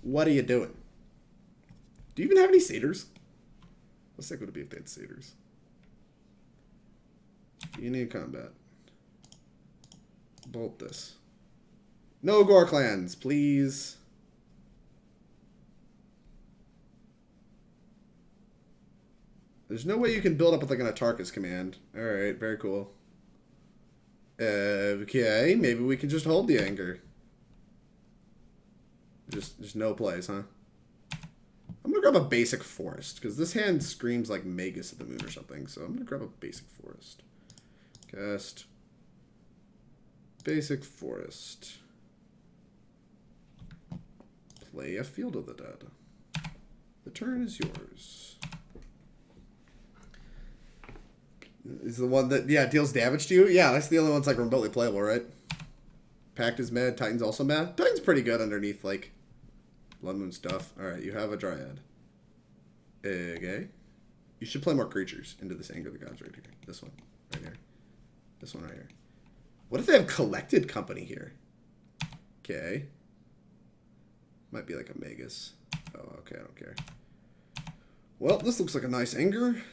Speaker 1: What are you doing? Do you even have any satyrs? How sick would it be if they had satyrs? You need combat. Bolt this. No Gore Clans, please. There's no way you can build up with like an Atarkus command. Alright, very cool. Okay, maybe we can just hold the anger. Just no plays, huh? I'm gonna grab a basic forest, because this hand screams like Magus at the moon or something, so I'm gonna grab a basic forest. Cast basic forest. Play a Field of the Dead. The turn is yours. Is the one that, yeah, deals damage to you? Yeah, that's the only one that's like remotely playable, right? Pact is mad. Titan's also mad. Titan's pretty good underneath, like, Blood Moon stuff. Alright, you have a Dryad. Okay. You should play more creatures into this Anger of the Gods right here. This one. Right here. This one right here. What if they have Collected Company here? Okay. Might be like a Magus. Oh, okay, I don't care. Well, this looks like a nice Anger.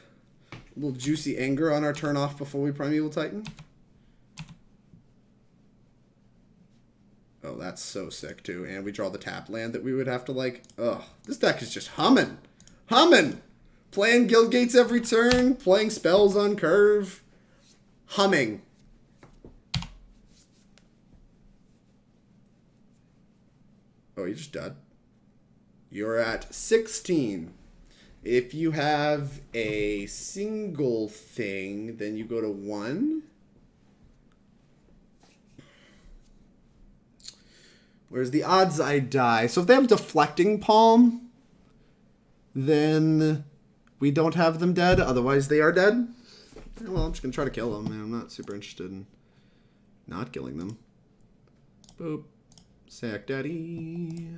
Speaker 1: A little juicy Anger on our turn off before we Primeval Titan. Oh, that's so sick, too. And we draw the tap land that we would have to, like... Ugh. This deck is just humming. Humming! Playing Guild Gates every turn. Playing spells on curve. Humming. Oh, you just died. You're at 16. If you have a single thing, then you go to 1. Where's the odds I die? So if they have Deflecting Palm, then we don't have them dead. Otherwise, they are dead. Well, I'm just going to try to kill them. Man, I'm not super interested in not killing them. Boop. Sack Daddy.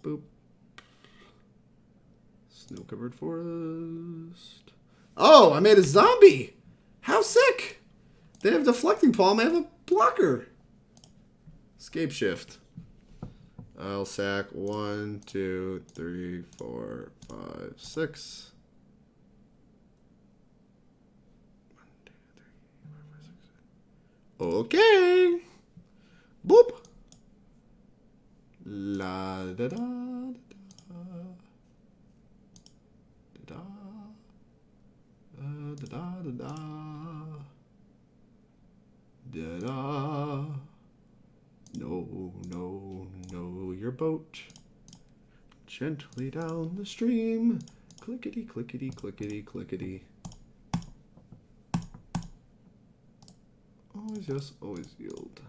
Speaker 1: Boop. Snow-covered forest. Oh, I made a zombie. How sick. They have Deflecting Palm. I have a blocker. Scapeshift. I'll sack 1, 2, 3, 4, 5, 6. 1, 2, 3, 4, 5, 6. Okay. Boop. La da da da da da da da da da da. No, no, no, your boat. Gently down the stream. Clickety, clickety, clickety, clickety. Always yes, always yield.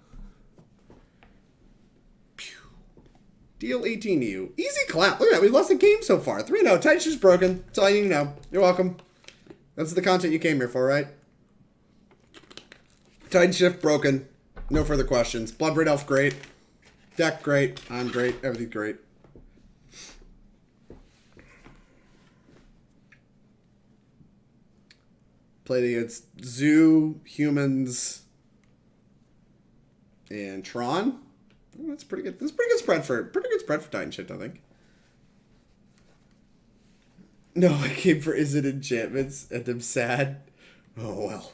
Speaker 1: Pew. Deal 18 to you. Easy clap. Look at that. We've lost the game so far. 3-0. Titanshift's broken. That's all you need to know. You're welcome. That's the content you came here for, right? Titanshift broken. No further questions. Bloodbraid Elf, great. Deck, great. I'm great. Everything's great. Played against Zoo, Humans, and Tron. Oh, that's pretty good. That's pretty good spread for Titanshift, I think. No, I came for Is It Enchantments, and I'm sad. Oh well.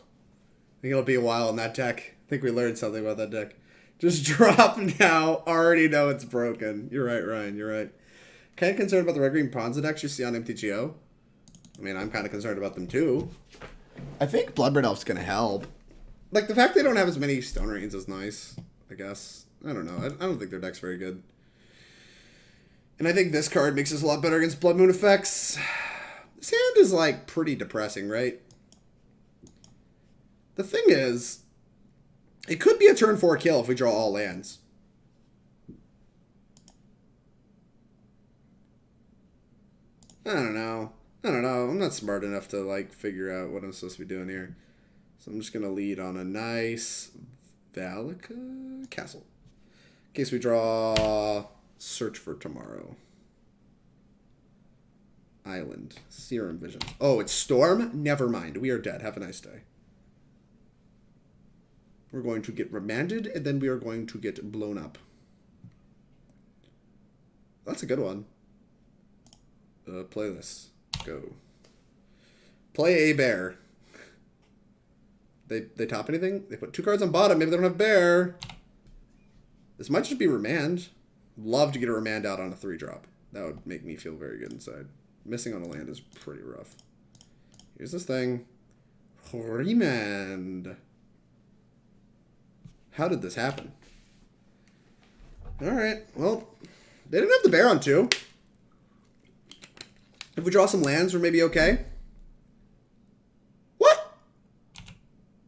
Speaker 1: I think it'll be a while on that deck. I think we learned something about that deck. Just drop now. Already know it's broken. You're right, Ryan. You're right. Kind of concerned about the Red Green Ponza decks you see on MTGO. I mean, I'm kind of concerned about them too. I think Bloodbraid Elf's going to help. Like, the fact they don't have as many Stone Rains is nice, I guess. I don't know. I don't think their deck's very good. And I think this card makes us a lot better against Blood Moon effects. This hand is, like, pretty depressing, right? The thing is, it could be a turn 4 kill if we draw all lands. don't know. I don't know. I'm not smart enough to, like, figure out what I'm supposed to be doing here. So I'm just going to lead on a nice Valakut castle. In case we draw Search for Tomorrow. Island. Serum Visions. Oh, it's Storm? Never mind. We are dead. Have a nice day. We're going to get remanded, and then we are going to get blown up. That's a good one. Play this. Go. Play a bear. They top anything? They put 2 cards on bottom. Maybe they don't have bear. This might just be remand. Love to get a remand out on a 3-drop. That would make me feel very good inside. Missing on a land is pretty rough. Here's this thing. Remand. How did this happen? Alright, well, they didn't have the bear on 2. If we draw some lands, we're maybe okay. What?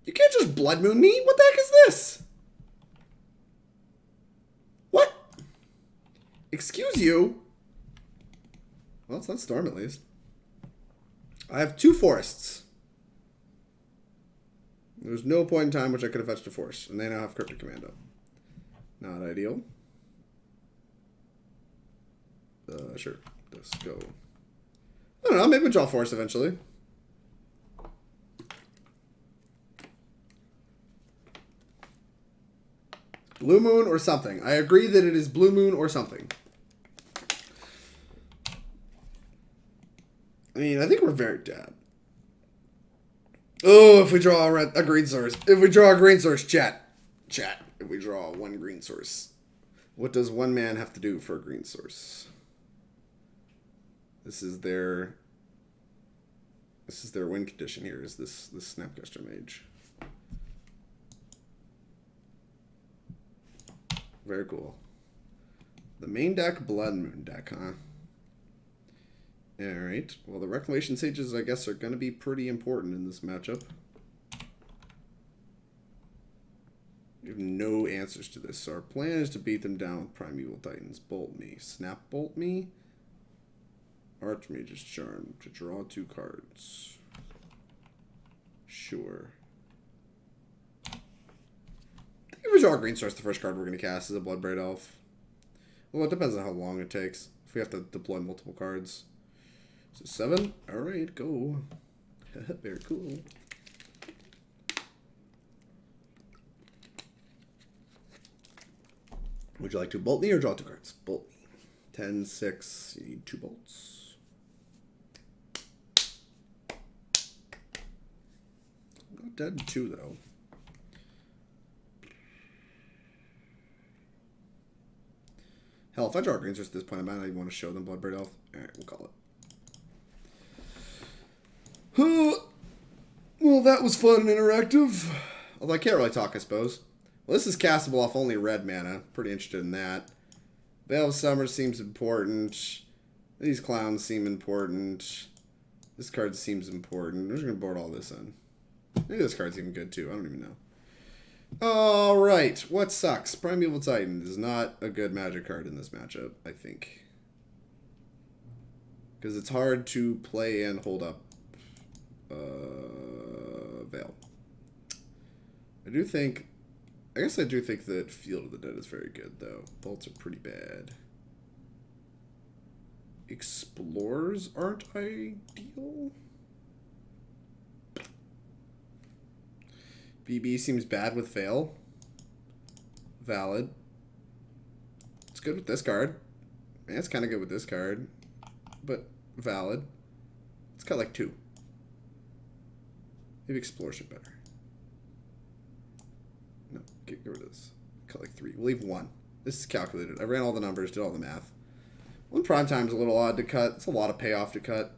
Speaker 1: You can't just Blood Moon me? What the heck is this? What? Excuse you? Well, it's not Storm at least. I have 2 forests. There's no point in time which I could have fetched a forest. And they now have Cryptic Commando. Not ideal. Sure. Let's go. I don't know. Maybe we'll draw forest eventually. Blue Moon or something. I agree that it is Blue Moon or something. I mean, I think we're very dead. Oh, if we draw a green source. If we draw a green source, chat. Chat. If we draw 1 green source. What does 1 man have to do for a green source? This is their win condition here, is this Snapcaster Mage. Very cool. The main deck, Blood Moon deck, huh? Alright. Well, the Reclamation Sages, I guess, are going to be pretty important in this matchup. We have no answers to this. So our plan is to beat them down with Primeval Titans. Bolt me. Snap Bolt me. Archmage's Charm to draw 2 cards. Sure. I think if we draw a green source, the first card we're going to cast is a Bloodbraid Elf. Well, it depends on how long it takes. If we have to deploy multiple cards. So 7. Alright, go. Very cool. Would you like to bolt me or draw 2 cards? Bolt me. 10, 6. You need 2 bolts. Not dead in 2, though. Hell, if I draw a green source at this point, I might not even want to show them Bloodbraid Elf. Alright, we'll call it. Well, that was fun and interactive. Although I can't really talk, I suppose. Well, this is castable off only red mana. Pretty interested in that. Veil of Summer seems important. These clowns seem important. This card seems important. We're just going to board all this in. Maybe this card's even good, too. I don't even know. Alright. What sucks? Primeval Titan is not a good magic card in this matchup, I think. Because it's hard to play and hold up Veil. I do think that Field of the Dead is very good, though. Bolts are pretty bad. Explorers aren't ideal. BB seems bad with Veil. Valid. It's good with this card. Man, it's kind of good with this card. But valid. It's got like 2. Maybe Explorers are better. No, get rid of this. Cut like 3. We'll leave 1. This is calculated. I ran all the numbers, did all the math. 1 prime time is a little odd to cut. It's a lot of payoff to cut.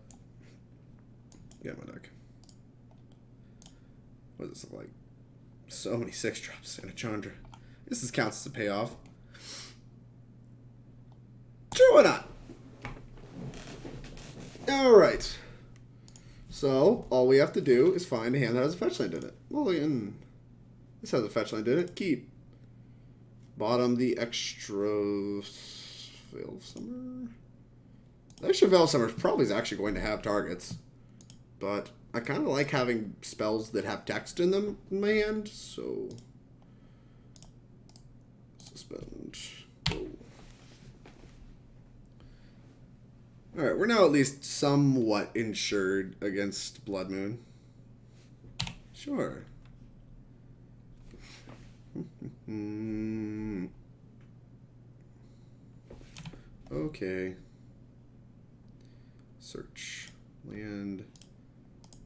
Speaker 1: Get my deck. What does this look like? So many 6-drops and a Chandra. This counts as a payoff. Sure, why not? Alright. So, all we have to do is find a hand that has a fetch land in it. Well, this has a fetch land in it. Keep. Bottom the extra... Veil of Summer. Actually, Veil Summer probably is actually going to have targets. But I kind of like having spells that have text in them in my hand, so... Suspend. Oh. Alright, we're now at least somewhat insured against Blood Moon. Sure. Okay. Search. Land.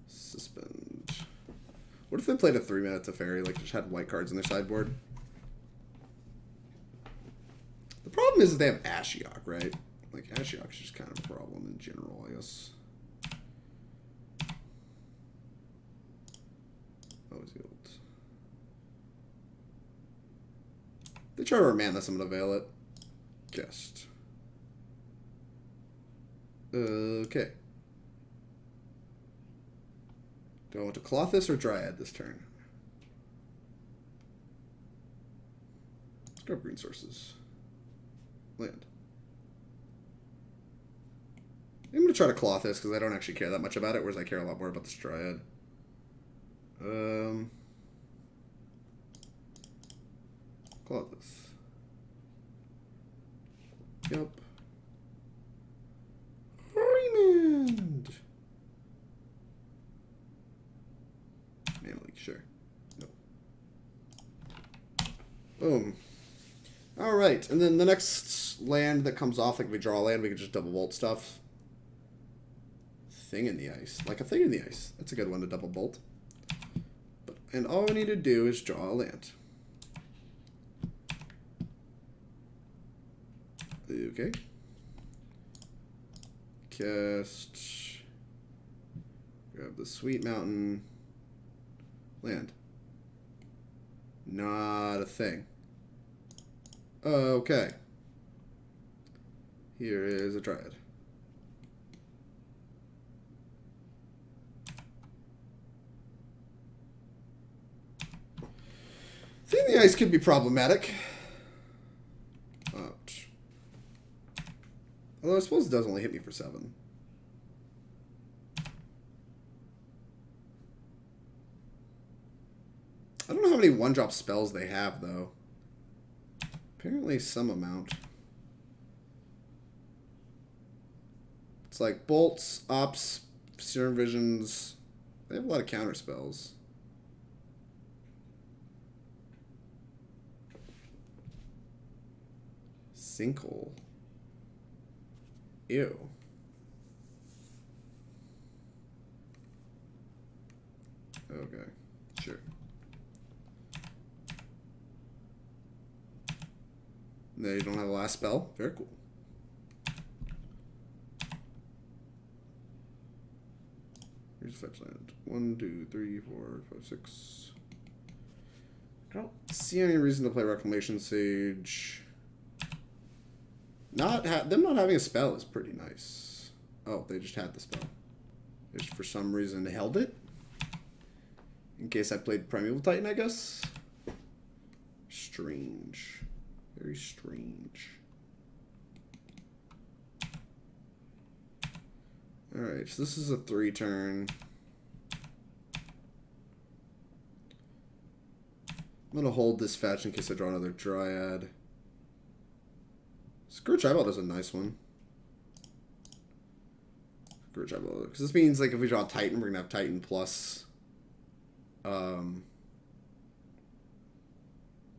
Speaker 1: Suspend. What if they played a 3-mana Teferi, like just had white cards in their sideboard? The problem is that they have Ashiok, right? Like, Ashiok's just kind of a problem in general, I guess. Oh, is the old. They try to remand this, I'm gonna veil it. Guest. Okay. Do I want to Klothys or Dryad this turn? Let's grab green sources. Land. I'm going to try to Klothys because I don't actually care that much about it, whereas I care a lot more about this Dryad. Klothys. Yep. Remand! Mana Leak, sure. No. Boom. Alright, and then the next land that comes off, like if we draw a land, we can just double bolt stuff. Thing in the Ice. Like a Thing in the Ice. That's a good one to double bolt. And all we need to do is draw a land. Okay. Cast. Grab the Sweet Mountain. Land. Not a thing. Okay. Here is a Dryad. Thing in the Ice could be problematic. Ouch. Although I suppose it does only hit me for 7. I don't know how many 1-drop spells they have, though. Apparently some amount. It's like bolts, ops, serum visions. They have a lot of counter spells. Sinkhole. Ew. Okay, sure. No, you don't have a last spell? Very cool. Here's fetch land. 1, 2, 3, 4, 5, 6. I don't see any reason to play Reclamation Sage. Them not having a spell is pretty nice. Oh, they just had the spell. They just for some reason held it. In case I played Primeval Titan, I guess. Strange. Very strange. Alright, so this is a 3-turn. I'm going to hold this fetch in case I draw another Dryad. Sakura-Tribe Elder is a nice one. Sakura-Tribe Elder. Because this means, like, if we draw Titan, we're going to have Titan plus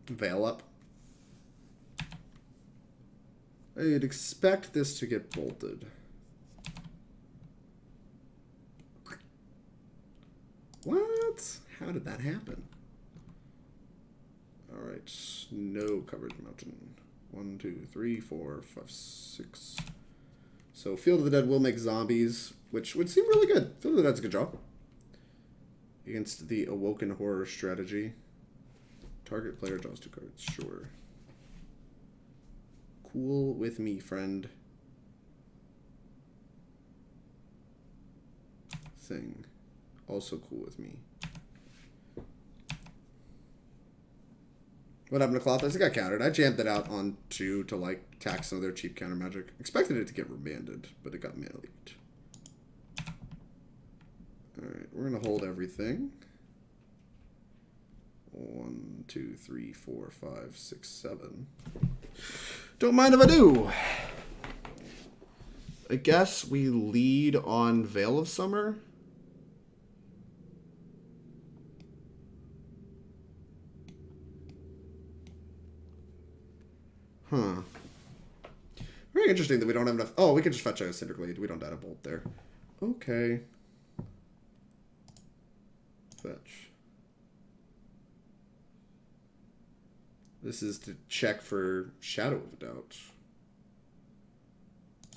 Speaker 1: Veil up. I'd expect this to get bolted. What? How did that happen? Alright, no coverage mountain. 1, 2, 3, 4, 5, 6. So Field of the Dead will make zombies, which would seem really good. Field of the Dead's a good draw. Against the Awoken Horror strategy. Target player draws 2 cards, sure. Cool with me, friend. Thing. Also cool with me. What happened to Klothys? It got countered. I jammed it out on 2 to like tax some of their cheap counter magic. Expected it to get remanded, but it got mana leaked. Alright, we're gonna hold everything. 1, 2, 3, 4, 5, 6, 7. Don't mind if I do. I guess we lead on Veil of Summer. Huh. Very interesting that we don't have enough. Oh, we can just fetch a Cinder Glade. We don't add a bolt there. Okay. Fetch. This is to check for Shadow of a Doubt.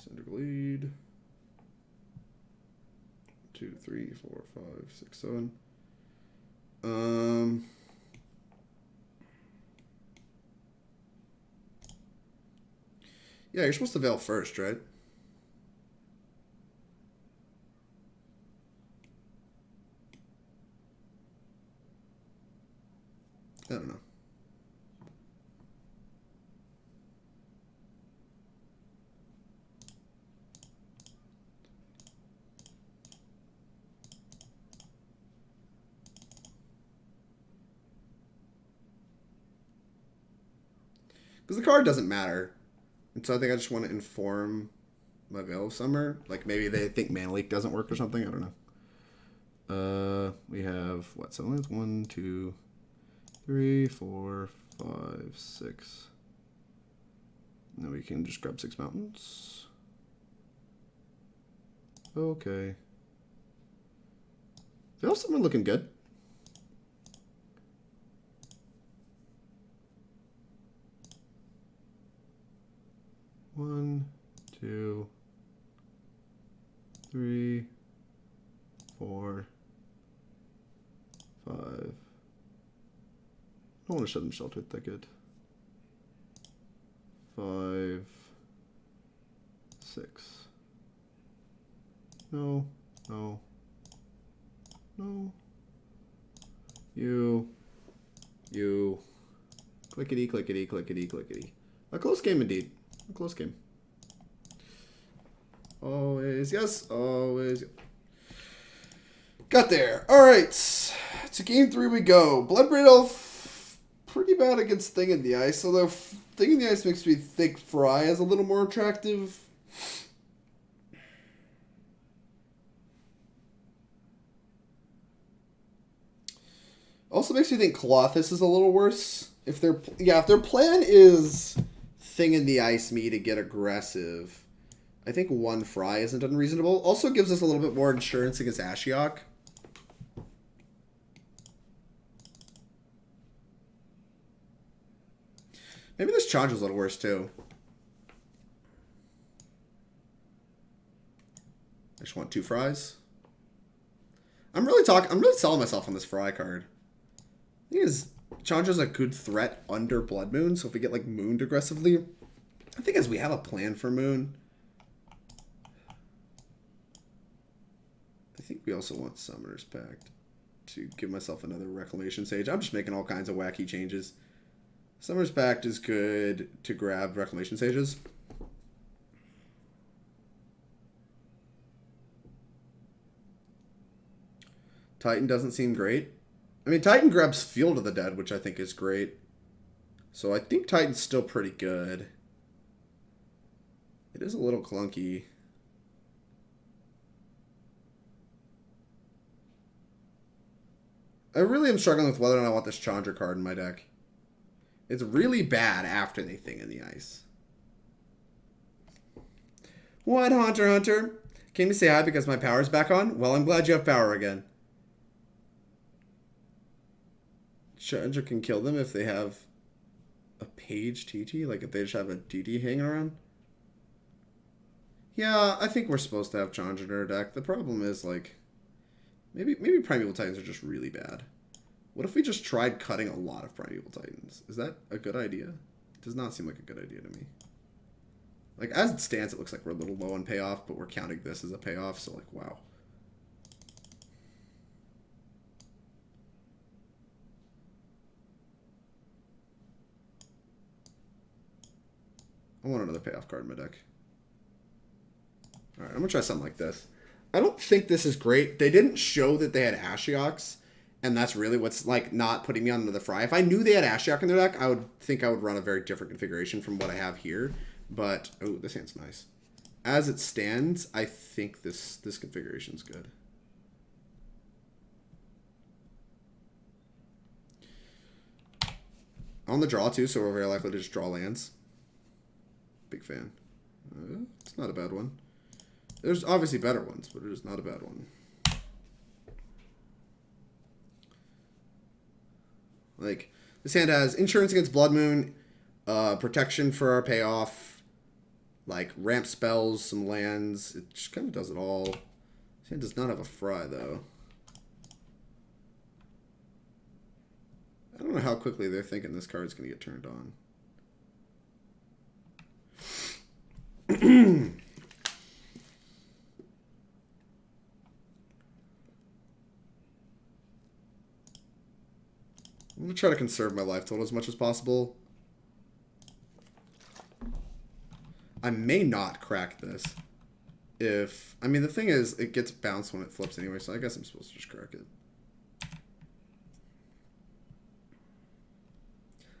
Speaker 1: Cinder Glade. 2, 3, 4, 5, 6, 7. Yeah, you're supposed to veil first, right? I don't know. Because the card doesn't matter. And so I think I just want to inform my Veil of Summer. Like maybe they think Mana Leak doesn't work or something. I don't know. We have what? So that's 1, 2, 3, 4, 5, 6. Now we can just grab 6 mountains. Okay. Veil of Summer looking good. One, 2, 3, 4, 5. I don't want to shut them Sheltered Thicket. 5, 6. No, no, no. You. Clickety, clickety, clickety, clickety. A close game indeed. A close game. Always, yes, always. Got there. Alright. To game 3 we go. Bloodbraid Elf, pretty bad against Thing in the Ice, although Thing in the Ice makes me think Fry is a little more attractive. Also makes me think Klothys is a little worse. If their plan is Thing in the Ice me to get aggressive, I think 1 Fry isn't unreasonable. Also gives us a little bit more insurance against Ashiok. Maybe this Chandra's a little worse too. I just want 2 Fries. I'm really selling myself on this Fry card. The thing is, Chandra's a good threat under Blood Moon, so if we get like mooned aggressively, I think as we have a plan for Moon. I think we also want Summoner's Pact to give myself another Reclamation Sage. I'm just making all kinds of wacky changes. Summoner's Pact is good to grab Reclamation Sages. Titan doesn't seem great. I mean, Titan grabs Field of the Dead, which I think is great. So I think Titan's still pretty good. It is a little clunky. I really am struggling with whether or not I want this Chandra card in my deck. It's really bad after they Thing in the Ice. What, Hunter? Came to say hi because my power's back on? Well, I'm glad you have power again. Chandra can kill them if they have a page TT? Like if they just have a TT hanging around? Yeah, I think we're supposed to have Chandra in our deck. The problem is, like, maybe Primeval Titans are just really bad. What if we just tried cutting a lot of Primeval Titans? Is that a good idea? It does not seem like a good idea to me. Like, as it stands, it looks like we're a little low on payoff, but we're counting this as a payoff, so, like, wow. I want another payoff card in my deck. Alright, I'm going to try something like this. I don't think this is great. They didn't show that they had Ashiok's, and that's really what's, like, not putting me on the fry. If I knew they had Ashiok in their deck, I would think I would run a very different configuration from what I have here. But, oh, this hand's nice. As it stands, I think this configuration's good. On the draw, too, so we're very likely to just draw lands. Big fan. It's not a bad one. There's obviously better ones, but it is not a bad one. Like, this hand has insurance against Blood Moon, protection for our payoff, like ramp spells, some lands. It just kind of does it all. This hand does not have a fry, though. I don't know how quickly they're thinking this card's going to get turned on. I'm going to try to conserve my life total as much as possible. I may not crack this. I mean, the thing is, it gets bounced when it flips anyway, so I guess I'm supposed to just crack it.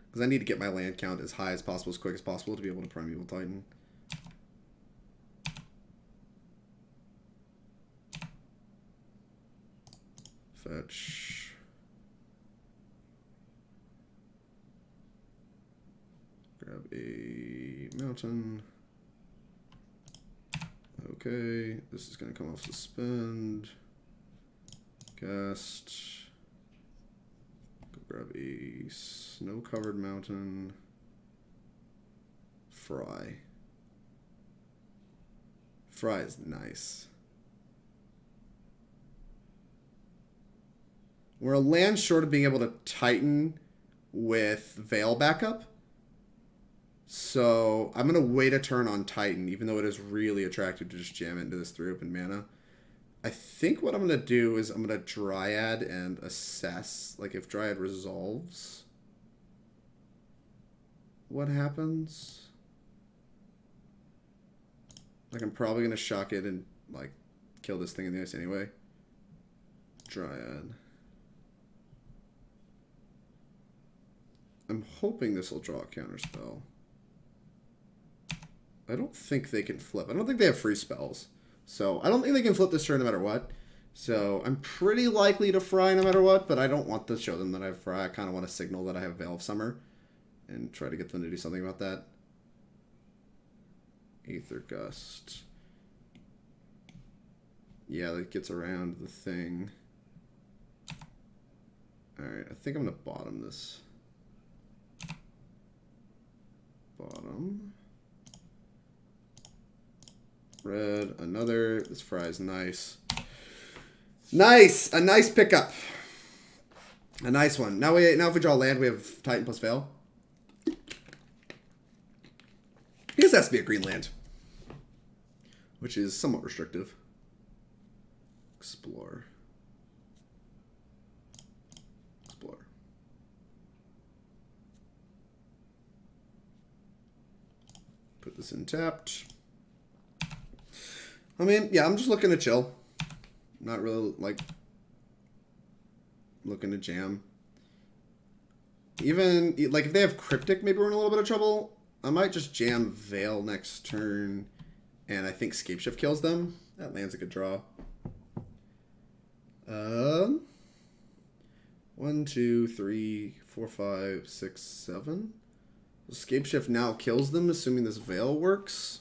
Speaker 1: Because I need to get my land count as high as possible, as quick as possible, to be able to Primeval Titan. Fetch. Grab a mountain. Okay, this is going to come off suspend. Cast. Go grab a snow-covered mountain. Fry. Fry is nice. We're a land short of being able to Titan with Veil backup. So I'm going to wait a turn on Titan, even though it is really attractive to just jam it into this 3-open mana. I think what I'm going to do is I'm going to Dryad and assess. Like, if Dryad resolves, what happens? Like, I'm probably going to shock it and, like, kill this thing in the ice anyway. Dryad. I'm hoping this will draw a counterspell. I don't think they can flip. I don't think they have free spells. So I don't think they can flip this turn no matter what. So I'm pretty likely to fry no matter what, but I don't want to show them that I have fry. I kind of want to signal that I have Veil of Summer and try to get them to do something about that. Aether Gust. Yeah, that gets around the thing. Alright, I think I'm going to bottom this. Bottom. Red, another. This fry is nice. Nice! A nice pickup. A nice one. Now if we draw land, we have Titan plus Veil. I guess it has to be a green land. Which is somewhat restrictive. Explore. Explore. Put this in tapped. I mean, yeah, I'm just looking to chill. Not really, like, looking to jam. Even, like, if they have Cryptic, maybe we're in a little bit of trouble. I might just jam Veil next turn, and I think Scapeshift kills them. That land's a good draw. 1, 2, 3, 4, 5, 6, 7. Scapeshift now kills them, assuming this Veil works.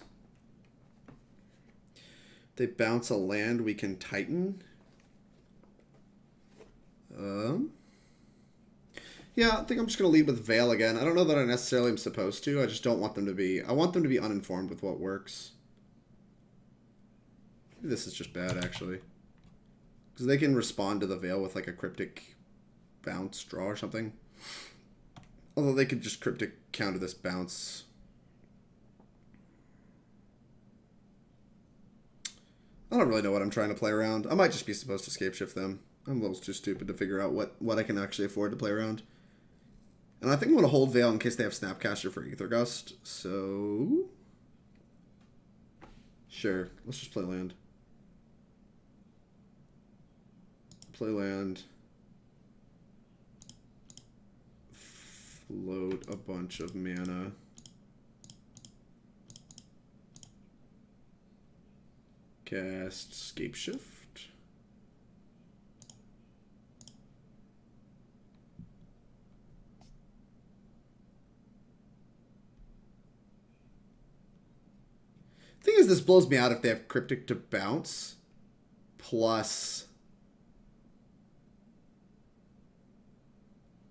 Speaker 1: They bounce a land, we can Titan. Yeah, I think I'm just going to lead with Veil again. I don't know that I necessarily am supposed to. I just don't want them to be... I want them to be uninformed with what works. Maybe this is just bad, actually. Because they can respond to the Veil with, like, a Cryptic bounce draw or something. Although they could just Cryptic counter this bounce. I don't really know what I'm trying to play around. I might just be supposed to Scapeshift them. I'm a little too stupid to figure out what I can actually afford to play around. And I think I'm going to hold Veil in case they have Snapcaster for Aether Gust. So... Sure. Let's just play land. Play land. Float a bunch of mana. Cast Scapeshift. Thing is, this blows me out if they have Cryptic to bounce, plus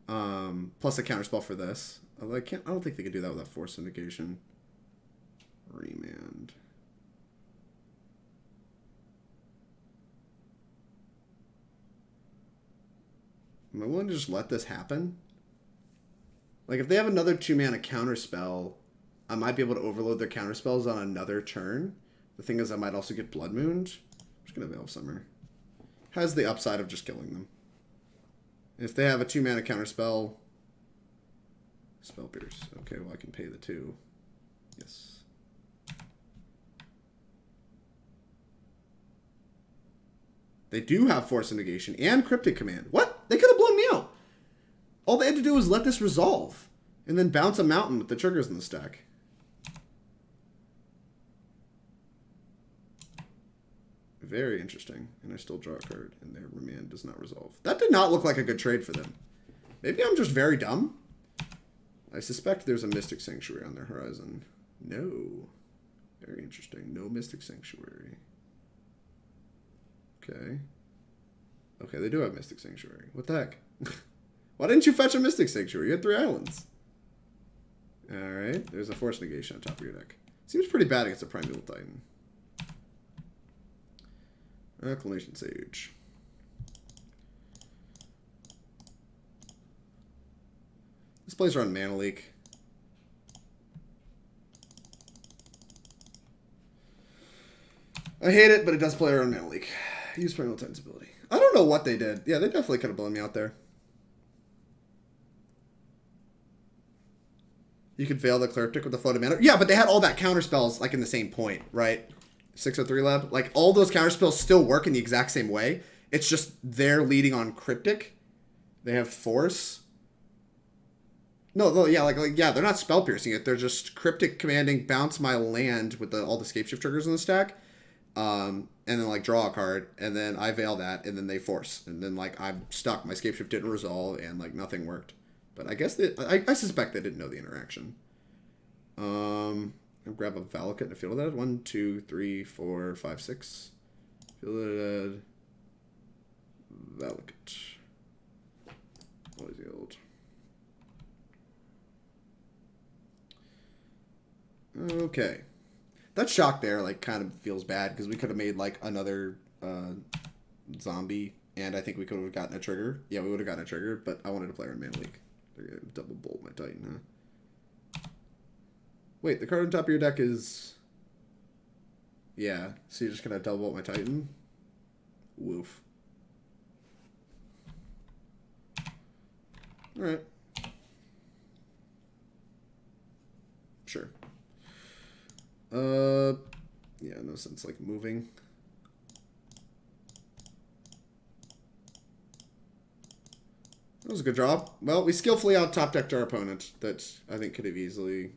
Speaker 1: a counterspell for this. Although I don't think they could do that without Force Indication. Remand. Am I willing to just let this happen? Like, if they have another 2-mana counterspell, I might be able to overload their counterspells on another turn. The thing is, I might also get Blood Mooned. I'm just going to Veil of Summer. Has the upside of just killing them. If they have a 2-mana counterspell... Spell Pierce. Okay, well, I can pay the 2. Yes. They do have Force Negation and Cryptic Command. What? They could have blown me out. All they had to do was let this resolve. And then bounce a mountain with the triggers in the stack. Very interesting. And I still draw a card. And their remand does not resolve. That did not look like a good trade for them. Maybe I'm just very dumb. I suspect there's a Mystic Sanctuary on their horizon. No. Very interesting. No Mystic Sanctuary. Okay. Okay, they do have Mystic Sanctuary. What the heck? Why didn't you fetch a Mystic Sanctuary? You had 3 islands. Alright, there's a Force Negation on top of your deck. Seems pretty bad against a Primeval Titan. Reclamation Sage. This plays around Mana Leak. I hate it, but it does play around Mana Leak. Use Primeval Titan's ability. I don't know what they did. Yeah, they definitely could have blown me out there. You could Veil the Cryptic with the floated mana. Yeah, but they had all that counter spells like in the same point, right? 603 lab. Like all those counter spells still work in the exact same way. It's just they're leading on Cryptic. They have Force. No, yeah, yeah, they're not spell piercing it. They're just Cryptic commanding bounce my land with all the Scapeshift triggers in the stack. And then like draw a card, and then I Veil that, and then they Force. And then like I'm stuck. My Scapeshift didn't resolve, and like nothing worked. But I guess I suspect they didn't know the interaction. I'll grab a Valakut and a Field Dead. 1, 2, 3, 4, 5, 6. Field Dead. Valakut. Always yield. Okay. That shock there, like, kind of feels bad, because we could have made, like, another zombie, and I think we could have gotten a trigger. Yeah, we would have gotten a trigger, but I wanted to play her in Mana Leak. They're going to double bolt my Titan, huh? Wait, the card on top of your deck is... Yeah, so you're just going to double bolt my Titan? Woof. Alright. Sure. Yeah, no sense like moving. That was a good job. Well, we skillfully out-top decked our opponent. That I think could have easily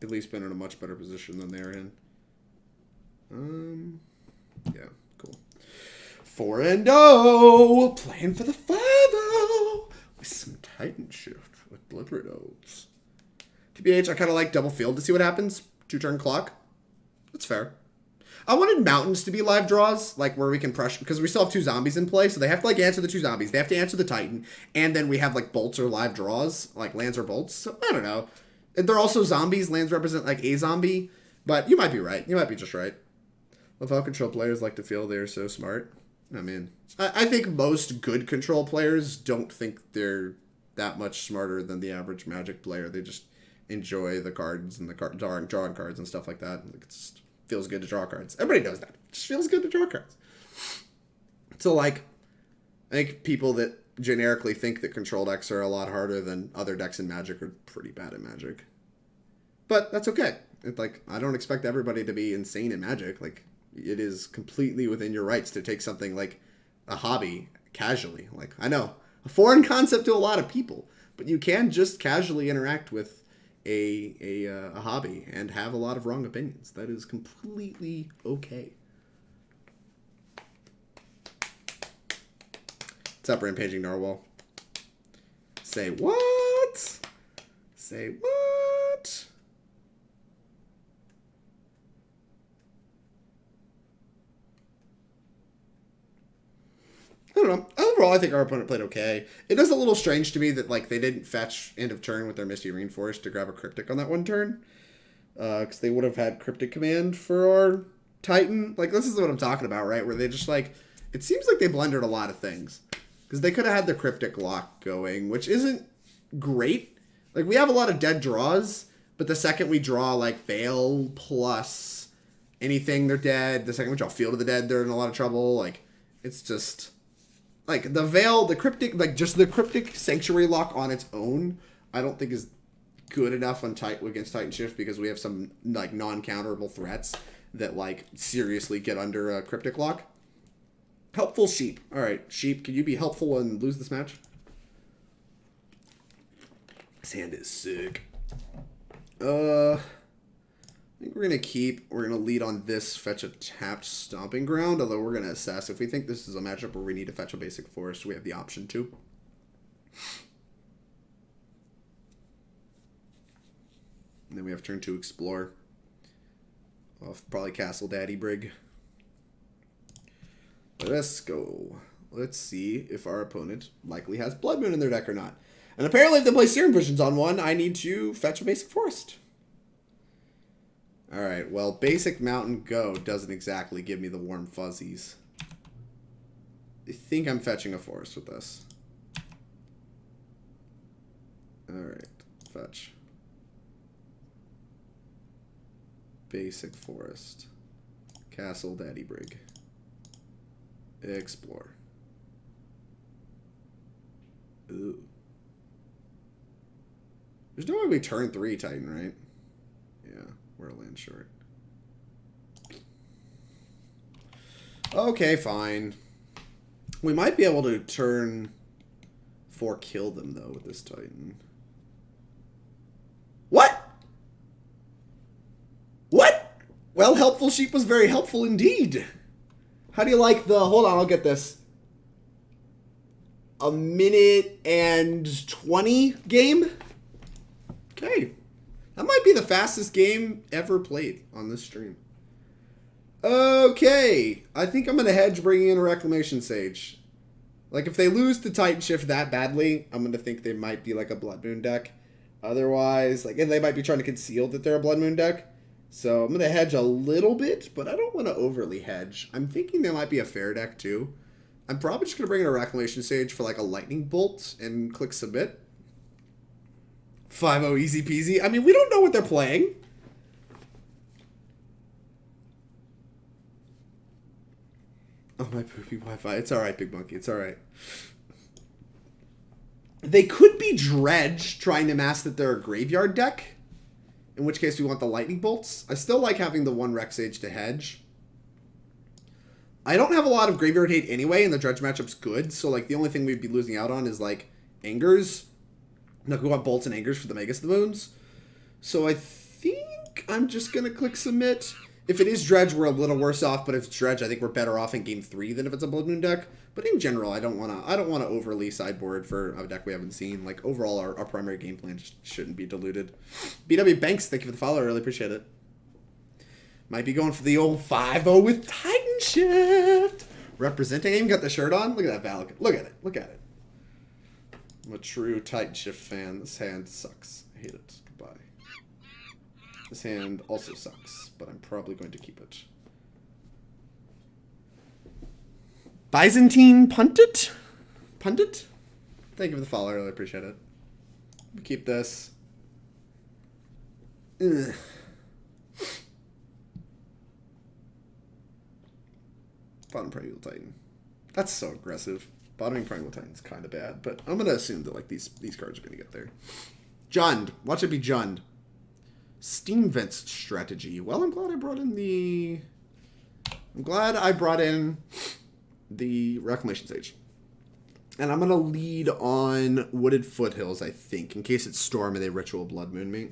Speaker 1: at least been in a much better position than they're in. Yeah, cool. 4-0! Playing for the 5-0! With some Titanshift with Bloodbraid Elves. TBH, I kind of like double field to see what happens. 2-turn clock. That's fair. I wanted mountains to be live draws, like where we can pressure, because we still have 2 zombies in play, so they have to like answer the 2 zombies. They have to answer the Titan, and then we have like bolts or live draws, like lands or bolts. So I don't know. And they're also zombies. Lands represent like a zombie, but you might be right. You might be just right. Love how control players like to feel they're so smart. I mean, I think most good control players don't think they're that much smarter than the average Magic player. They just enjoy the cards and the drawing cards and stuff like that. It just feels good to draw cards. Everybody knows that. It just feels good to draw cards. So, like, I think people that generically think that control decks are a lot harder than other decks in Magic are pretty bad at Magic. But that's okay. Like, I don't expect everybody to be insane in Magic. Like, it is completely within your rights to take something like a hobby casually. Like, I know, a foreign concept to a lot of people, but you can just casually interact with a hobby and have a lot of wrong opinions. That is completely okay. What's up, Rampaging Narwhal? Say what? Say what? I don't know. Overall, I think our opponent played okay. It is a little strange to me that like they didn't fetch end of turn with their Misty Rainforest to grab a Cryptic on that one turn. Because they would have had Cryptic Command for our Titan. Like, this is what I'm talking about, right? Where they just like... It seems like they blundered a lot of things. Because they could have had the Cryptic lock going, which isn't great. Like, we have a lot of dead draws, but the second we draw, like, Veil plus anything, they're dead. The second we draw Field of the Dead, they're in a lot of trouble. Like, it's just... Like, the Veil, the Cryptic, like, just the Cryptic Sanctuary lock on its own, I don't think is good enough on against Titanshift because we have some, like, non-counterable threats that, like, seriously get under a Cryptic lock. Helpful Sheep. All right, Sheep, can you be helpful and lose this match? This hand is sick. I think we're going to lead on this fetch a tapped Stomping Ground, although we're going to assess. If we think this is a matchup where we need to fetch a basic forest, we have the option to. And then we have turn 2 Explore. Off probably Castle Garenbrig. Let's go. Let's see if our opponent likely has Blood Moon in their deck or not. And apparently if they play Serum Visions on one, I need to fetch a basic forest. Alright, well, basic Mountain Go doesn't exactly give me the warm fuzzies. I think I'm fetching a forest with this. Alright, fetch. Basic forest. Castle Garenbrig. Explore. Ooh. There's no way we turn 3 Titan, right? Yeah, we're a land short. Okay, fine. We might be able to turn 4 kill them, though, with this Titan. What? What? Well, Helpful Sheep was very helpful indeed. How do you like the... Hold on, I'll get this. A minute and 20 game? Okay. That might be the fastest game ever played on this stream. Okay. I think I'm going to hedge bringing in a Reclamation Sage. Like, if they lose to Titanshift that badly, I'm going to think they might be like a Blood Moon deck. Otherwise, like, and they might be trying to conceal that they're a Blood Moon deck. So I'm going to hedge a little bit, but I don't want to overly hedge. I'm thinking they might be a fair deck too. I'm probably just going to bring in a Reclamation Sage for like a Lightning Bolt and click Submit. 5-0 easy peasy. I mean, we don't know what they're playing. Oh, my poopy Wi-Fi. It's alright, Big Monkey. It's alright. They could be Dredge trying to mask that they're a graveyard deck. In which case we want the Lightning Bolts. I still like having the 1 Rec Sage to hedge. I don't have a lot of graveyard hate anyway, and the Dredge matchup's good. So, like, the only thing we'd be losing out on is, like, Angers. Like, we want Bolts and Angers for the Magus of the Moons. So I think I'm just going to click Submit. If it is Dredge, we're a little worse off, but if it's Dredge, I think we're better off in game 3 than if it's a Blood Moon deck. But in general, I don't want to overly sideboard for a deck we haven't seen. Like, overall, our primary game plan just shouldn't be diluted. BW Banks, thank you for the follow. I really appreciate it. Might be going for the old 5-0 with Titanshift. Representing. I even got the shirt on. Look at that Valakut. Look at it. Look at it. I'm a true Titanshift fan. This hand sucks. I hate it. Goodbye. This hand also sucks, but I'm probably going to keep it. Byzantine Pundit? Pundit? Thank you for the follow. I really appreciate it. We'll keep this. Ugh. Bottom Primeval Titan. That's so aggressive. Bottoming Primeval Titan's kind of bad, but I'm gonna assume that like these cards are gonna get there. Jund. Watch it be Jund. Steam Vents strategy. Well, I'm glad I brought in the... Reclamation Sage. And I'm gonna lead on Wooded Foothills, I think, in case it's Storm and they Ritual Blood Moon me.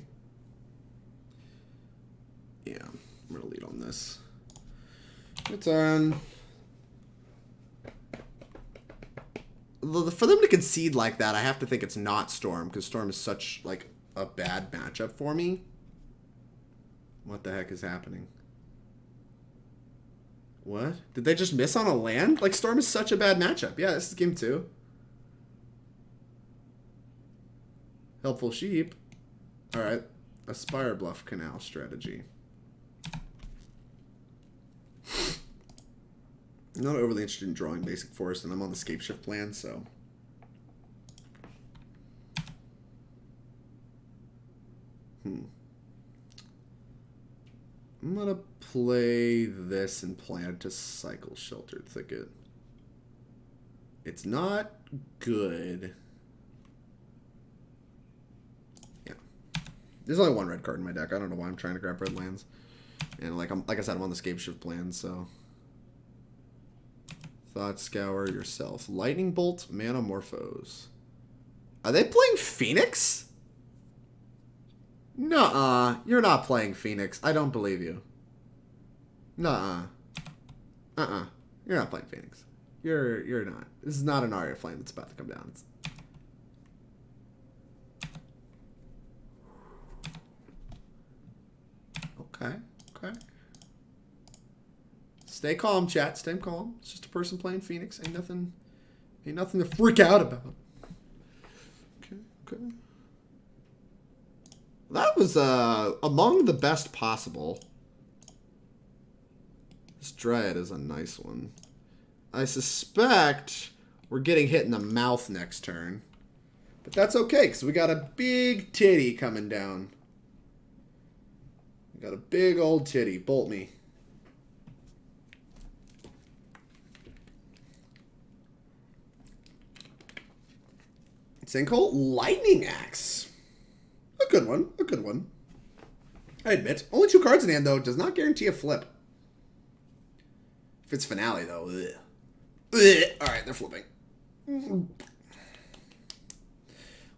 Speaker 1: Yeah, I'm gonna lead on this. Good turn. For them to concede like that, I have to think it's not Storm, because Storm is such, like, a bad matchup for me. What the heck is happening? What? Did they just miss on a land? Like, Storm is such a bad matchup. Yeah, this is game 2. Helpful Sheep. Alright. Aspire Bluff Canal strategy. I'm not overly interested in drawing basic forest, and I'm on the Scapeshift plan, so... I'm gonna play this and plan to cycle Sheltered Thicket. It's not good. Yeah. There's only one red card in my deck. I don't know why I'm trying to grab red lands. And like I said, I'm on the Scapeshift plan, so... Thought Scour yourself. Lightning Bolt, Manamorphose. Are they playing Phoenix? Nuh-uh. You're not playing Phoenix. I don't believe you. Nuh-uh. Uh-uh. You're not playing Phoenix. You're not. This is not an Aria Flame that's about to come down. It's... Okay. Okay. Stay calm, chat. Stay calm. It's just a person playing Phoenix. Ain't nothing to freak out about. Okay, okay. That was among the best possible. This Dryad is a nice one. I suspect we're getting hit in the mouth next turn. But that's okay, because we got a big titty coming down. We got a big old titty. Bolt me. Sinkhole Lightning Axe. A good one. A good one. I admit. Only 2 cards in hand, though. Does not guarantee a flip. If it's Finale, though. Ugh. Ugh. Alright, they're flipping.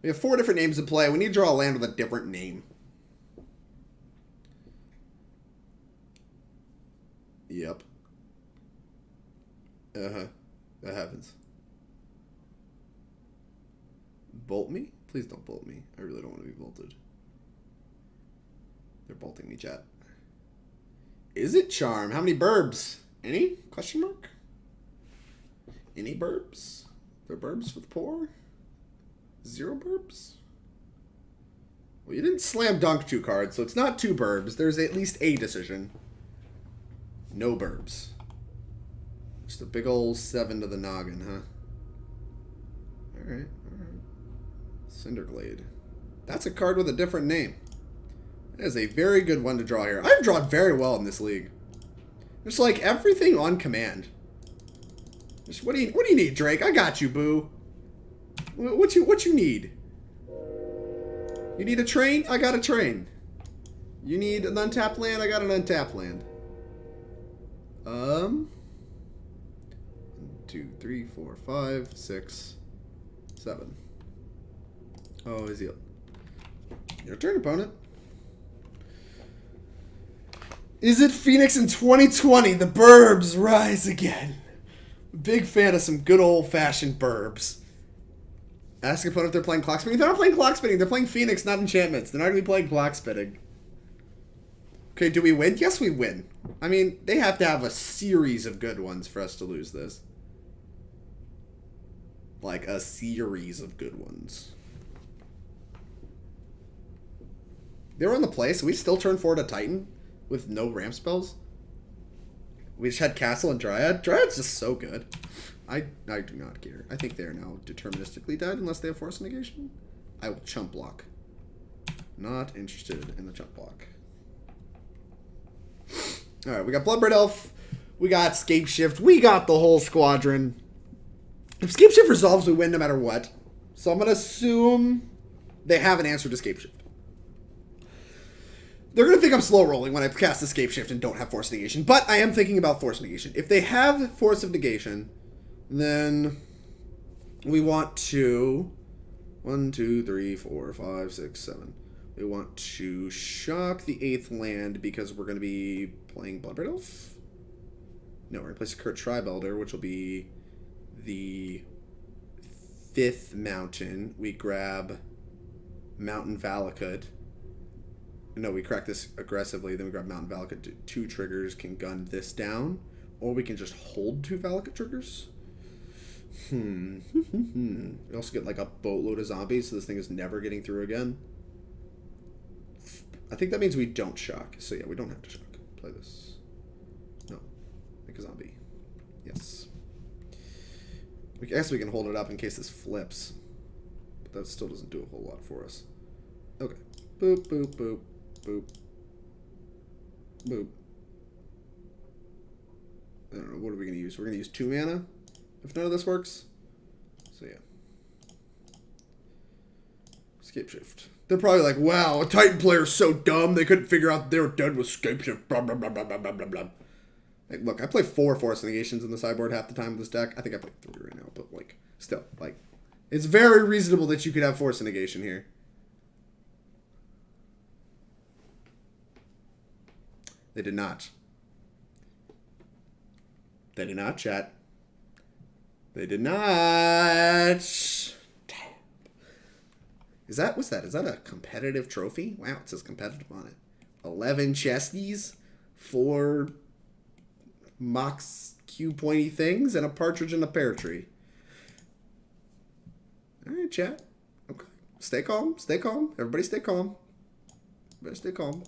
Speaker 1: We have 4 different names to play. We need to draw a land with a different name. Yep. Uh-huh. That happens. Bolt me? Please don't bolt me. I really don't want to be bolted. They're bolting me, chat. Is it Charm? How many burbs? Any? Question mark? Any burbs? They're burbs for the poor? 0 burbs? Well, you didn't slam dunk 2 cards, so it's not 2 burbs. There's at least a decision. No burbs. Just a big old 7 to the noggin, huh? Alright, alright. Cinder Glade. That's a card with a different name. That is a very good one to draw here. I've drawn very well in this league. Just like everything on command. Just what do you need, Drake? I got you, boo. What you need? You need a train? I got a train. You need an untapped land? I got an untapped land. 1, 2, 3, 4, 5, 6, 7. Oh, is he up? Your turn, opponent. Is it Phoenix in 2020? The burbs rise again. Big fan of some good old-fashioned burbs. Ask opponent if they're playing clock spinning. They're not playing clock spinning. They're playing Phoenix, not enchantments. They're not going to be playing clock spinning. Okay, do we win? Yes, we win. I mean, they have to have a series of good ones for us to lose this. Like, a series of good ones. They were on the play, so we still turn forward a Titan with no ramp spells. We just had Castle and Dryad. Dryad's just so good. I do not care. I think they are now deterministically dead unless they have Force Negation. I will chump block. Not interested in the chump block. Alright, we got Bloodbraid Elf. We got Scapeshift. We got the whole squadron. If Scapeshift resolves, we win no matter what. So I'm going to assume they have an answer to Scapeshift. They're going to think I'm slow rolling when I cast the Scapeshift and don't have Force Negation. But I am thinking about Force Negation. If they have Force of Negation, then we want to... 1, 2, 3, 4, 5, 6, 7. We want to shock the 8th land because we're going to be playing Bloodbraid Elf. No, we're going to play Sakura-Tribe Elder, which will be the 5th mountain. We grab Mountain Valakut. No, we crack this aggressively. Then we grab Mountain Valakut. 2 triggers can gun this down. Or we can just hold 2 Valakut triggers. We also get like a boatload of zombies, so this thing is never getting through again. I think that means we don't shock. So yeah, we don't have to shock. Play this. No. Make a zombie. Yes. I guess we can hold it up in case this flips. But that still doesn't do a whole lot for us. Okay. Boop, boop, boop, boop. Boop. I don't know. What are we going to use? We're going to use 2 mana if none of this works. So yeah. Scapeshift. They're probably like, wow, a Titan player's so dumb they couldn't figure out they were done with Scapeshift. Blah, blah, blah, blah, blah, blah, blah. Like, look, I play 4 Force Negations in the sideboard half the time with this deck. I think I play 3 right now, but like, still, like, it's very reasonable that you could have Force Negation here. They did not. They did not, chat. They did not. Damn. What's that? Is that a competitive trophy? Wow, it says competitive on it. 11 chesties, 4 Mox Q pointy things, and a partridge in a pear tree. Alright, chat. Okay. Stay calm. Stay calm. Everybody stay calm. Everybody stay calm.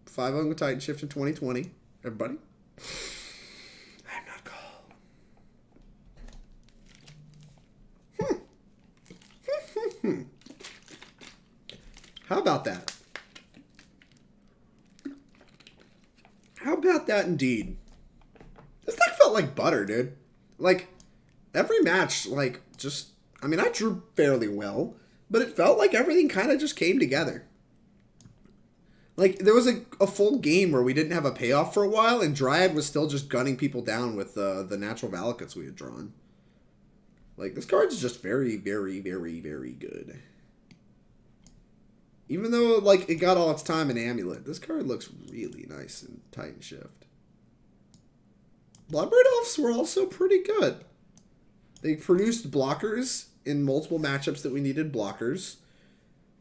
Speaker 1: 5-0 with Titanshift in 2020. Everybody. I'm not calm. How about that? How about that indeed? This deck felt like butter, dude. Like, every match, like, just... I mean, I drew fairly well, but it felt like everything kind of just came together. Like, there was a full game where we didn't have a payoff for a while, and Dryad was still just gunning people down with the natural Valakuts we had drawn. Like, this card's just very, very, very, very good. Even though, like, it got all its time in Amulet, this card looks really nice in Titanshift. Bloodbraid Elves were also pretty good. They produced blockers in multiple matchups that we needed blockers.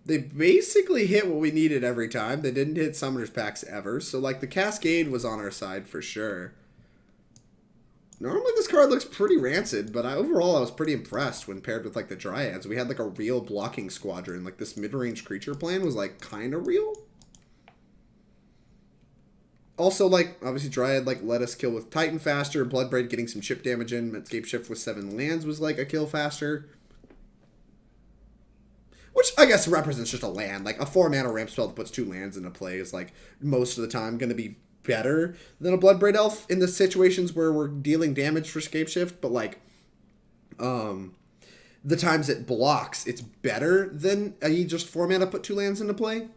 Speaker 1: They basically hit what we needed every time. They didn't hit Summoner's Packs ever. So, like, the Cascade was on our side for sure. Normally this card looks pretty rancid, but overall I was pretty impressed when paired with, like, the Dryads. We had, like, a real blocking squadron. Like, this mid-range creature plan was, like, kind of real. Also, like, obviously Dryad, like, let us kill with Titan faster. Bloodbraid getting some chip damage in. Scapeshift with 7 lands was, like, a kill faster. Which, I guess, represents just a land. Like, a 4-mana ramp spell that puts 2 lands into play is, like, most of the time going to be better than a Bloodbraid Elf in the situations where we're dealing damage for Scapeshift. But, like, the times it blocks, it's better than a just 4-mana put 2 lands into play.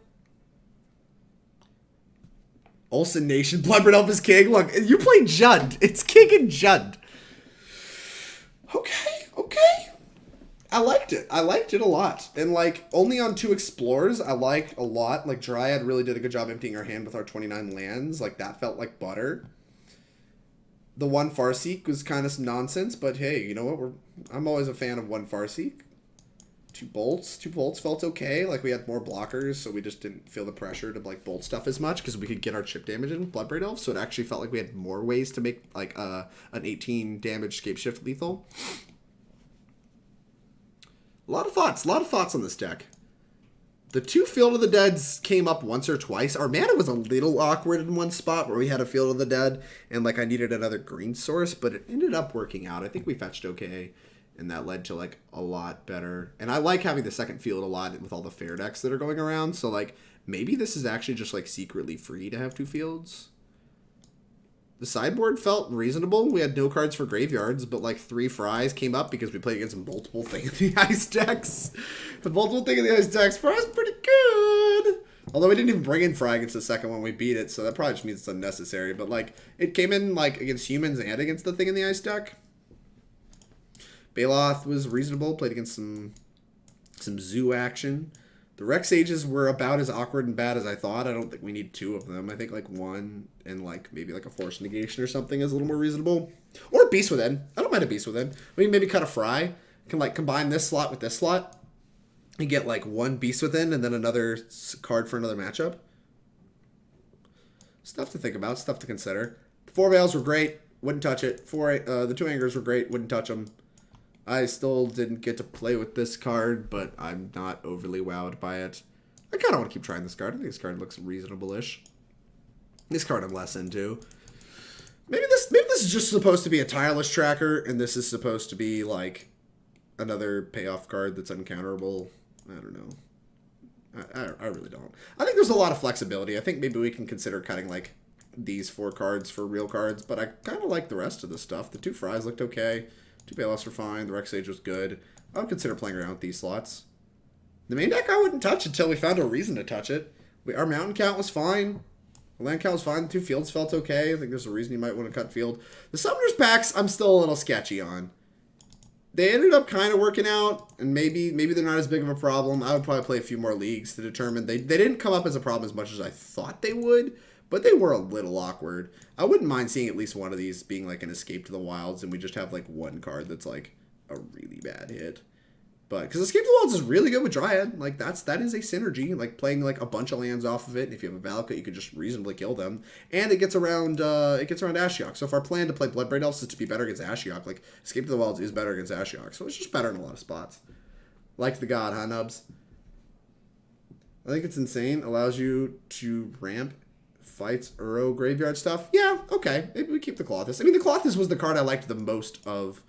Speaker 1: Olsen Nation, Bloodbraid Elf is king. Look, you play Jund. It's king and Jund. Okay, okay. I liked it. I liked it a lot. And, like, only on 2 Explorers, I liked a lot. Like, Dryad really did a good job emptying our hand with our 29 lands. Like, that felt like butter. The 1 Farseek was kind of some nonsense, but hey, you know what? I'm always a fan of 1 Farseek. 2 bolts. 2 bolts felt okay. Like, we had more blockers, so we just didn't feel the pressure to, like, bolt stuff as much because we could get our chip damage in Bloodbraid Elf, so it actually felt like we had more ways to make, like, an 18 damage Scapeshift lethal. A lot of thoughts on this deck. The 2 Field of the Deads came up once or twice. Our mana was a little awkward in one spot where we had a Field of the Dead and, like, I needed another green source, but it ended up working out. I think we fetched okay, and that led to, like, a lot better. And I like having the second field a lot with all the fair decks that are going around, so, like, maybe this is actually just, like, secretly free to have 2 fields. The sideboard felt reasonable. We had no cards for graveyards, but like 3 Fries came up because we played against multiple Thing in the Ice decks. The multiple Thing in the Ice decks for us pretty good. Although we didn't even bring in Fry against the second one, we beat it, so that probably just means it's unnecessary. But like, it came in like against humans and against the Thing in the Ice deck. Baloth was reasonable, played against some zoo action. The Rec Sages were about as awkward and bad as I thought. I don't think we need 2 of them. I think like 1 and like maybe like a Force Negation or something is a little more reasonable. Or Beast Within. I don't mind a Beast Within. We can maybe cut a Fry. Can like combine this slot with this slot and get like 1 Beast Within and then another card for another matchup. Stuff to think about. Stuff to consider. The 4 Veils were great. Wouldn't touch it. The 2 Angers were great. Wouldn't touch them. I still didn't get to play with this card, but I'm not overly wowed by it. I kind of want to keep trying this card. I think this card looks reasonable-ish. This card I'm less into. Maybe this is just supposed to be a tireless tracker, and this is supposed to be like another payoff card that's uncounterable. I don't know. I really don't. I think there's a lot of flexibility. I think maybe we can consider cutting like these 4 cards for real cards, but I kind of like the rest of the stuff. The 2 Fries looked okay. 2 Baloths were fine. The Rec Sage was good. I would consider playing around with these slots. The main deck I wouldn't touch until we found a reason to touch it. Our mountain count was fine. The land count was fine. The 2 fields felt okay. I think there's a reason you might want to cut field. The Summoners packs I'm still a little sketchy on. They ended up kind of working out, and maybe they're not as big of a problem. I would probably play a few more leagues to determine. They didn't come up as a problem as much as I thought they would, but they were a little awkward. I wouldn't mind seeing at least one of these being like an Escape to the Wilds, and we just have like 1 card that's like a really bad hit. But because Escape to the Wilds is really good with Dryad, like that is a synergy. Like playing like a bunch of lands off of it, and if you have a Valakut, you can just reasonably kill them, and it gets around Ashiok. So if our plan to play Bloodbraid Elves is to be better against Ashiok, like Escape to the Wilds is better against Ashiok, so it's just better in a lot of spots. Like the god, huh, Nubs? I think it's insane. Allows you to ramp fights, Uro, graveyard stuff. Yeah, okay. Maybe we keep the Klothys. I mean, the Klothys was the card I liked the most of,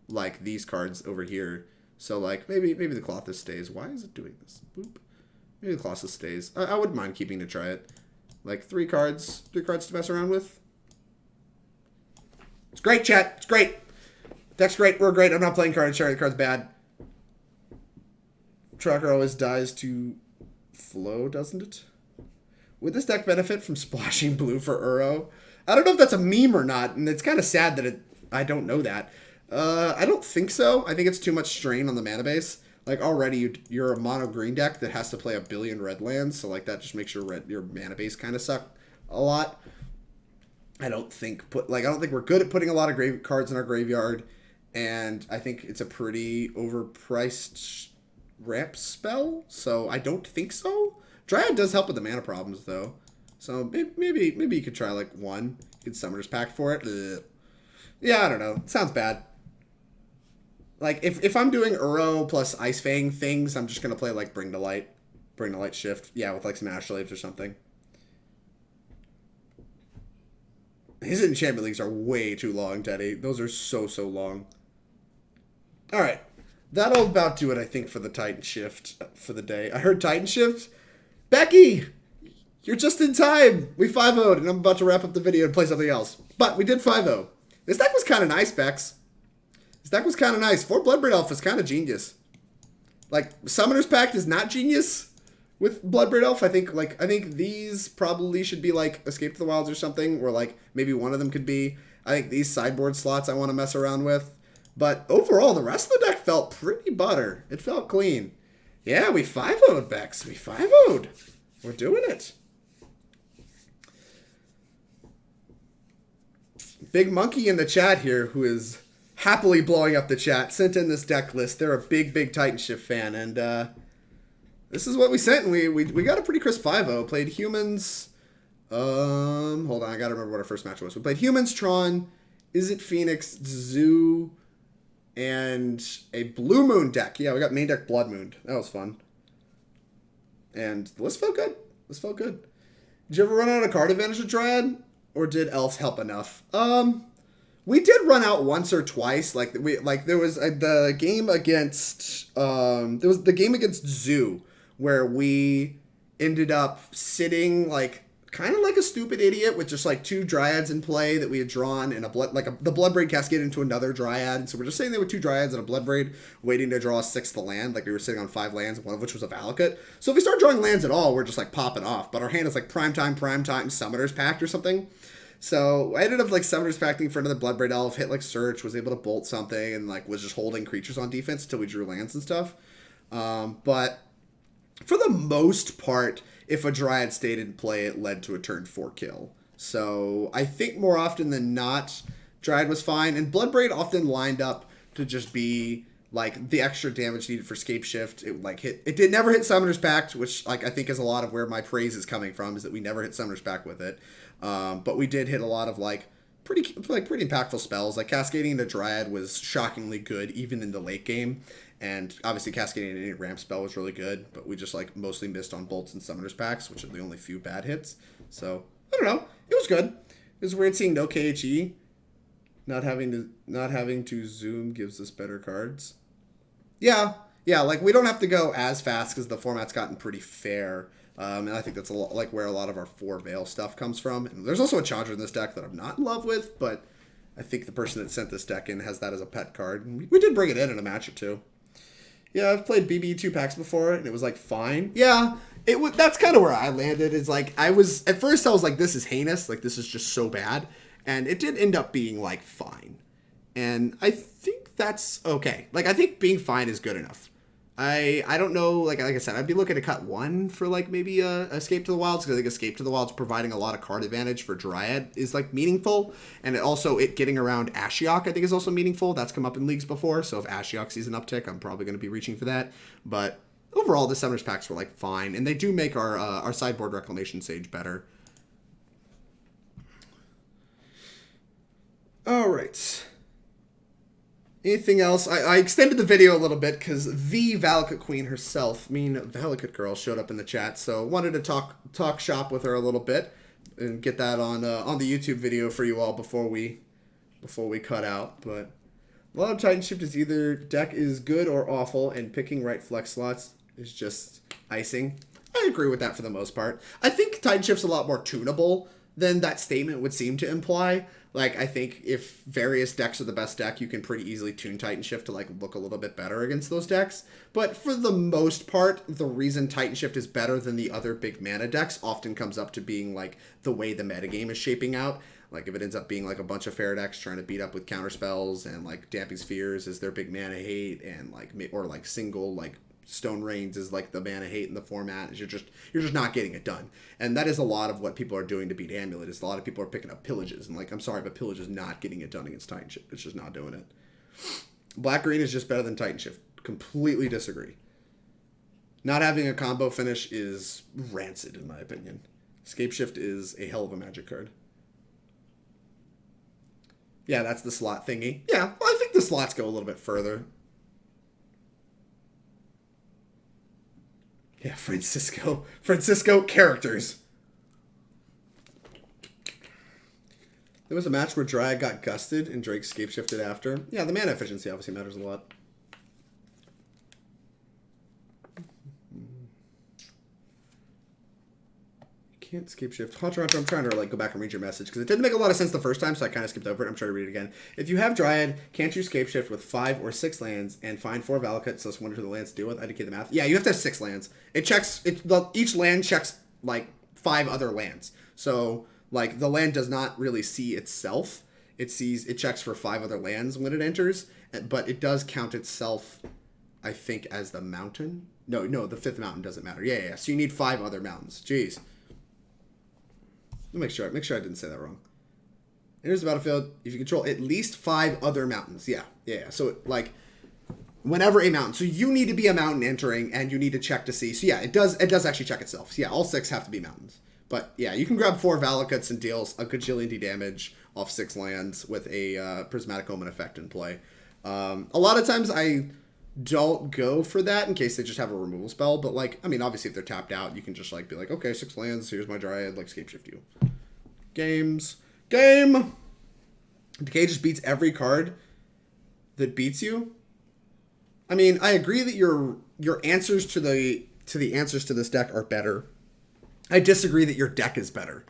Speaker 1: like, these cards over here. So, like, maybe the Klothys stays. Why is it doing this? Boop. Maybe the Klothys stays. I wouldn't mind keeping to try it. Like, 3 cards to mess around with. It's great, chat. It's great. Deck's great. We're great. I'm not playing cards. Sharing the card's bad. Tracker always dies to flow, doesn't it? Would this deck benefit from splashing blue for Uro? I don't know if that's a meme or not, and it's kind of sad that I don't know that. I don't think so. I think it's too much strain on the mana base. Like, already you're a mono green deck that has to play 1 billion red lands, so like that just makes your mana base kind of suck a lot. I don't think we're good at putting a lot of cards in our graveyard, and I think it's a pretty overpriced ramp spell, so I don't think so. Dryad does help with the mana problems, though. So maybe you could try, like, 1. You could Summoner's Pact for it. Ugh. Yeah, I don't know. It sounds bad. Like, if I'm doing Uro plus Ice Fang things, I'm just going to play, like, Bring to Light Shift. Yeah, with, like, some Astrolabes or something. His enchantment leagues are way too long, Teddy. Those are so long. All right. That'll about do it, I think, for the Titanshift for the day. I heard Titanshift. Becky, you're just in time. We 5-0'd, and I'm about to wrap up the video and play something else. But we did 5-0. This deck was kind of nice, Bex. This deck was kind of nice. 4 Bloodbraid Elf is kind of genius. Like, Summoner's Pact is not genius with Bloodbraid Elf. I think these probably should be, like, Escape to the Wilds or something, or, like, maybe one of them could be. I think these sideboard slots I want to mess around with. But overall, the rest of the deck felt pretty butter. It felt clean. Yeah, we 5-0'd, Bex. We 5-0'd. We're doing it. Big Monkey in the chat here, who is happily blowing up the chat, sent in this deck list. They're a big Titanshift fan, and this is what we sent, and we got a pretty crisp 5-0. Played humans. Hold on, I gotta remember what our first match was. We played humans, Tron, Is It Phoenix, Zoo, and a Blue Moon deck. Yeah, we got main deck Blood Moon. That was fun. And the list felt good. This felt good. Did you ever run out of card advantage with Dryad? Or did Elves help enough? We did run out once or twice. There was the game against Zoo, where we ended up sitting like kind of like a stupid idiot with just like 2 Dryads in play that we had drawn and the Bloodbraid cascade into another Dryad. And so we're just sitting there with 2 Dryads and a Bloodbraid waiting to draw a 6th land. Like we were sitting on 5 lands, one of which was a Valakut. So if we start drawing lands at all, we're just like popping off. But our hand is like prime time, Summoner's Pact or something. So I ended up like Summoner's Pacting for another Bloodbraid Elf, hit like Search, was able to bolt something, and like was just holding creatures on defense until we drew lands and stuff. But for the most part, if a Dryad stayed in play, it led to a turn 4 kill. So I think more often than not, Dryad was fine. And Bloodbraid often lined up to just be like the extra damage needed for Scapeshift. It never hit Summoner's Pact, which like I think is a lot of where my praise is coming from, is that we never hit Summoner's Pact with it. But we did hit a lot of like pretty impactful spells. Like Cascading into Dryad was shockingly good even in the late game. And obviously Cascading any ramp spell was really good, but we just like mostly missed on bolts and Summoner's Pacts, which are the only few bad hits. So I don't know. It was good. It was weird seeing no KHE. Not having to zoom gives us better cards. Yeah, like we don't have to go as fast because the format's gotten pretty fair. And I think that's a lot like where a lot of our 4 Veil stuff comes from. And there's also a Chandra in this deck that I'm not in love with, but I think the person that sent this deck in has that as a pet card. And we did bring it in a match or 2. Yeah, I've played BB2 packs before, and it was, like, fine. Yeah, that's kind of where I landed. It's like, at first I was like, this is heinous. Like, this is just so bad. And it did end up being, like, fine. And I think that's okay. Like, I think being fine is good enough. I don't know, like I said, I'd be looking to cut 1 for, like, maybe Escape to the Wilds, because I think Escape to the Wilds providing a lot of card advantage for Dryad is, like, meaningful, and it getting around Ashiok, I think, is also meaningful. That's come up in leagues before, so if Ashiok sees an uptick, I'm probably going to be reaching for that, but overall, the Summoner's Pacts were, like, fine, and they do make our sideboard Reclamation Sage better. Alright. Anything else? I extended the video a little bit because the Valakut Queen herself, Valakut Girl, showed up in the chat. So wanted to talk shop with her a little bit and get that on the YouTube video for you all before we cut out. But a lot of Titanshift is either deck is good or awful, and picking right flex slots is just icing. I agree with that for the most part. I think Titanshift's a lot more tunable than that statement would seem to imply. Like, I think if various decks are the best deck, you can pretty easily tune Titanshift to, like, look a little bit better against those decks. But for the most part, the reason Titanshift is better than the other big mana decks often comes up to being, like, the way the metagame is shaping out. Like, if it ends up being, like, a bunch of fair decks trying to beat up with counterspells and, like, Damping Spheres is their big mana hate, and, like, or, like, single, like, Stone Rains is like the mana hate in the format. You're just not getting it done. And that is a lot of what people are doing to beat Amulet. Is a lot of people are picking up Pillages. And like, I'm sorry, but Pillage is not getting it done against Titanshift. It's just not doing it. Black-green is just better than Titanshift. Completely disagree. Not having a combo finish is rancid, in my opinion. Scapeshift is a hell of a Magic card. Yeah, that's the slot thingy. Yeah, well, I think the slots go a little bit further. Yeah, Francisco characters. There was a match where Dryad got gusted and Drake Scapeshifted after. Yeah, the mana efficiency obviously matters a lot. Can't Scapeshift. Hunter, I'm trying to like go back and read your message because it didn't make a lot of sense the first time, so I kind of skipped over it. I'm trying to read it again. If you have Dryad, can't you Scapeshift with 5 or 6 lands and find 4 Valakut, so it's one or 2 the lands to deal with? I did the math. Yeah, you have to have 6 lands. Each land checks like 5 other lands. So like the land does not really see itself. It checks for 5 other lands when it enters, but it does count itself, I think, as the mountain. No, the 5th mountain doesn't matter. Yeah. So you need 5 other mountains. Jeez. Make sure I didn't say that wrong. Enters the battlefield if you control at least 5 other mountains. Yeah. So like whenever a mountain. So you need to be a mountain entering, and you need to check to see. So yeah, it does actually check itself. So yeah, all 6 have to be mountains. But yeah, you can grab 4 Valakuts and deal a gajillion D damage off 6 lands with a Prismatic Omen effect in play. A lot of times I don't go for that in case they just have a removal spell, but like, I mean, obviously if they're tapped out, you can just like be like, okay, 6 lands, here's my Dryad, like Scapeshift you. Game! Decay just beats every card that beats you. I mean, I agree that your answers to the answers to this deck are better. I disagree that your deck is better.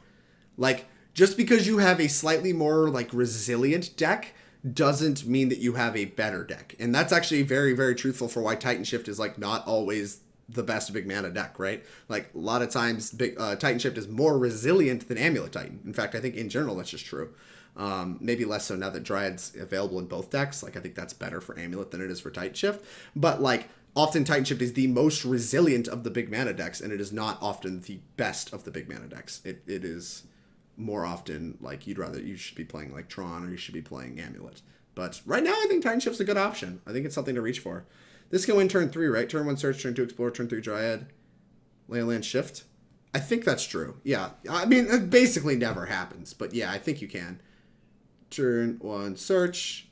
Speaker 1: Like, just because you have a slightly more, like, resilient deck doesn't mean that you have a better deck. And that's actually very, very truthful for why Titanshift is, like, not always the best big mana deck, right? Like, a lot of times, Titanshift is more resilient than Amulet Titan. In fact, I think in general that's just true. Maybe less so now that Dryad's available in both decks. Like, I think that's better for Amulet than it is for Titanshift. But, like, often Titanshift is the most resilient of the big mana decks, and it is not often the best of the big mana decks. It is more often, like, you should be playing, like, Tron, or you should be playing Amulet. But right now, I think Titanshift's a good option. I think it's something to reach for. This can win turn 3, right? Turn 1 Search, turn 2 Explore, turn 3 Dryad, land Shift. I think that's true. Yeah. I mean, it basically never happens. But yeah, I think you can. Turn 1 Search,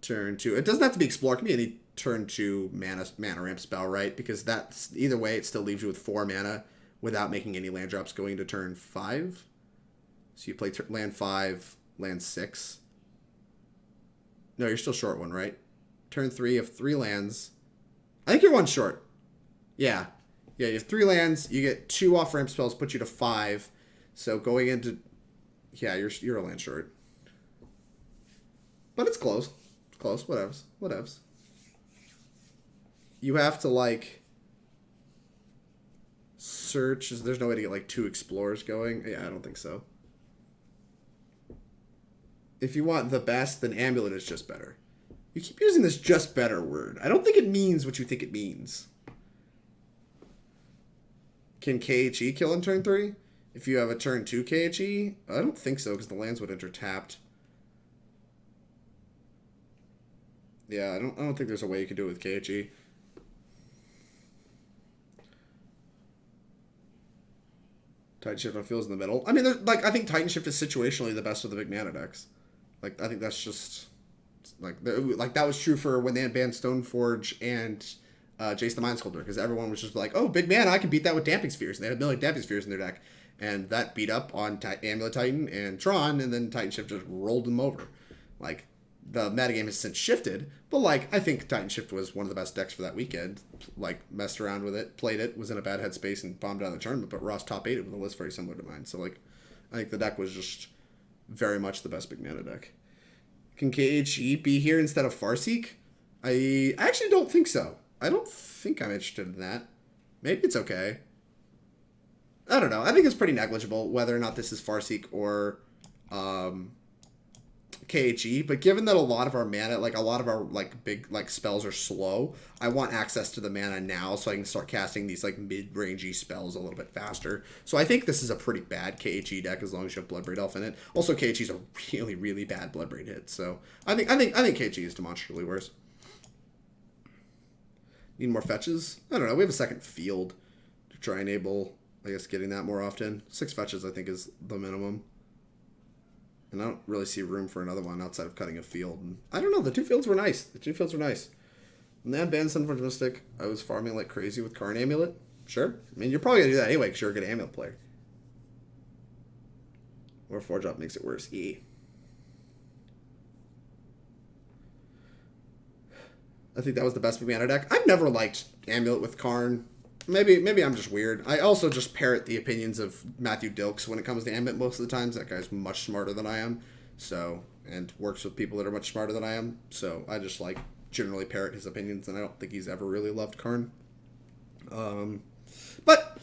Speaker 1: turn 2. It doesn't have to be Explore. It can be any turn 2 mana ramp spell, right? Because that's, either way, it still leaves you with 4 mana without making any land drops going to turn 5. So you play land 5, land 6. No, you're still short 1, right? Turn 3, you have 3 lands. I think you're 1 short. Yeah. Yeah, you have 3 lands. You get 2 off-ramp spells, put you to 5. So going into... Yeah, you're a land short. But it's close. It's close. Whatevs. Whatevs. You have to, like... search. There's no way to get, like, 2 explorers going. Yeah, I don't think so. If you want the best, then Amulet is just better. You keep using this just better word. I don't think it means what you think it means. Can KHE kill in turn 3? If you have a turn 2 KHE? I don't think so, because the lands would enter tapped. Yeah, I don't think there's a way you can do it with KHE. Titanshift on feels in the middle. I mean, I think Titanshift is situationally the best of the big mana decks. Like, I think that's just... Like that was true for when they had banned Stoneforge and Jace the Mind Sculptor, because everyone was just like, oh, big mana, I can beat that with Damping Spheres. And they had a million Damping Spheres in their deck. And that beat up on Amulet Titan and Tron, and then Titanshift just rolled them over. Like, the metagame has since shifted, but, like, I think Titanshift was one of the best decks for that weekend. Like, messed around with it, played it, was in a bad headspace, and bombed out of the tournament, but Ross top 8 it with a list very similar to mine. So, like, I think the deck was just very much the best big mana deck. Can KHE be here instead of Farseek? I actually don't think so. I don't think I'm interested in that. Maybe it's okay. I don't know. I think it's pretty negligible whether or not this is Farseek or KHE. But given that a lot of our mana, like a lot of our like big like spells are slow, I want access to the mana now so I can start casting these like mid-rangey spells a little bit faster. So I think this is a pretty bad KHE deck as long as you have Bloodbraid Elf in it. Also, KHE is a really, really bad Bloodbraid hit. So I think KHE is demonstrably worse. Need more fetches? I don't know. We have a second field to try and enable, I guess, getting that more often. 6 fetches, I think, is the minimum. And I don't really see room for another one outside of cutting a field. And I don't know. The 2 fields were nice. When they had banned Sunforge Mystic, I was farming like crazy with Karn Amulet. Sure. I mean, you're probably going to do that anyway because you're a good Amulet player. Or 4-drop makes it worse. Yeah. I think that was the best big mana deck. I've never liked Amulet with Karn. Maybe I'm just weird. I also just parrot the opinions of Matthew Dilks when it comes to Amulet most of the times. That guy's much smarter than I am. So, and works with people that are much smarter than I am. So I just like generally parrot his opinions, and I don't think he's ever really loved Karn. But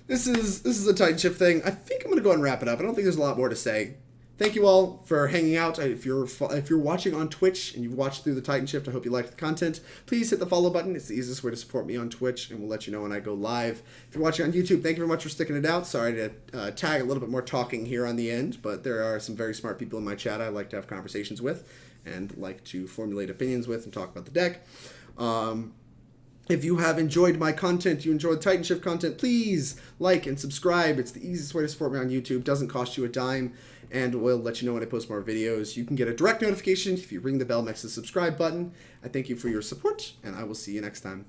Speaker 1: this is a Titanshift thing. I think I'm gonna go ahead and wrap it up. I don't think there's a lot more to say. Thank you all for hanging out. If you're watching on Twitch and you've watched through the Titanshift, I hope you liked the content. Please hit the follow button. It's the easiest way to support me on Twitch, and we'll let you know when I go live. If you're watching on YouTube, thank you very much for sticking it out. Sorry to tag a little bit more talking here on the end, but there are some very smart people in my chat I like to have conversations with and like to formulate opinions with and talk about the deck. If you have enjoyed my content, you enjoyed Titanshift content, please like and subscribe. It's the easiest way to support me on YouTube. Doesn't cost you a dime, and we'll let you know when I post more videos. You can get a direct notification if you ring the bell next to the subscribe button. I thank you for your support, and I will see you next time.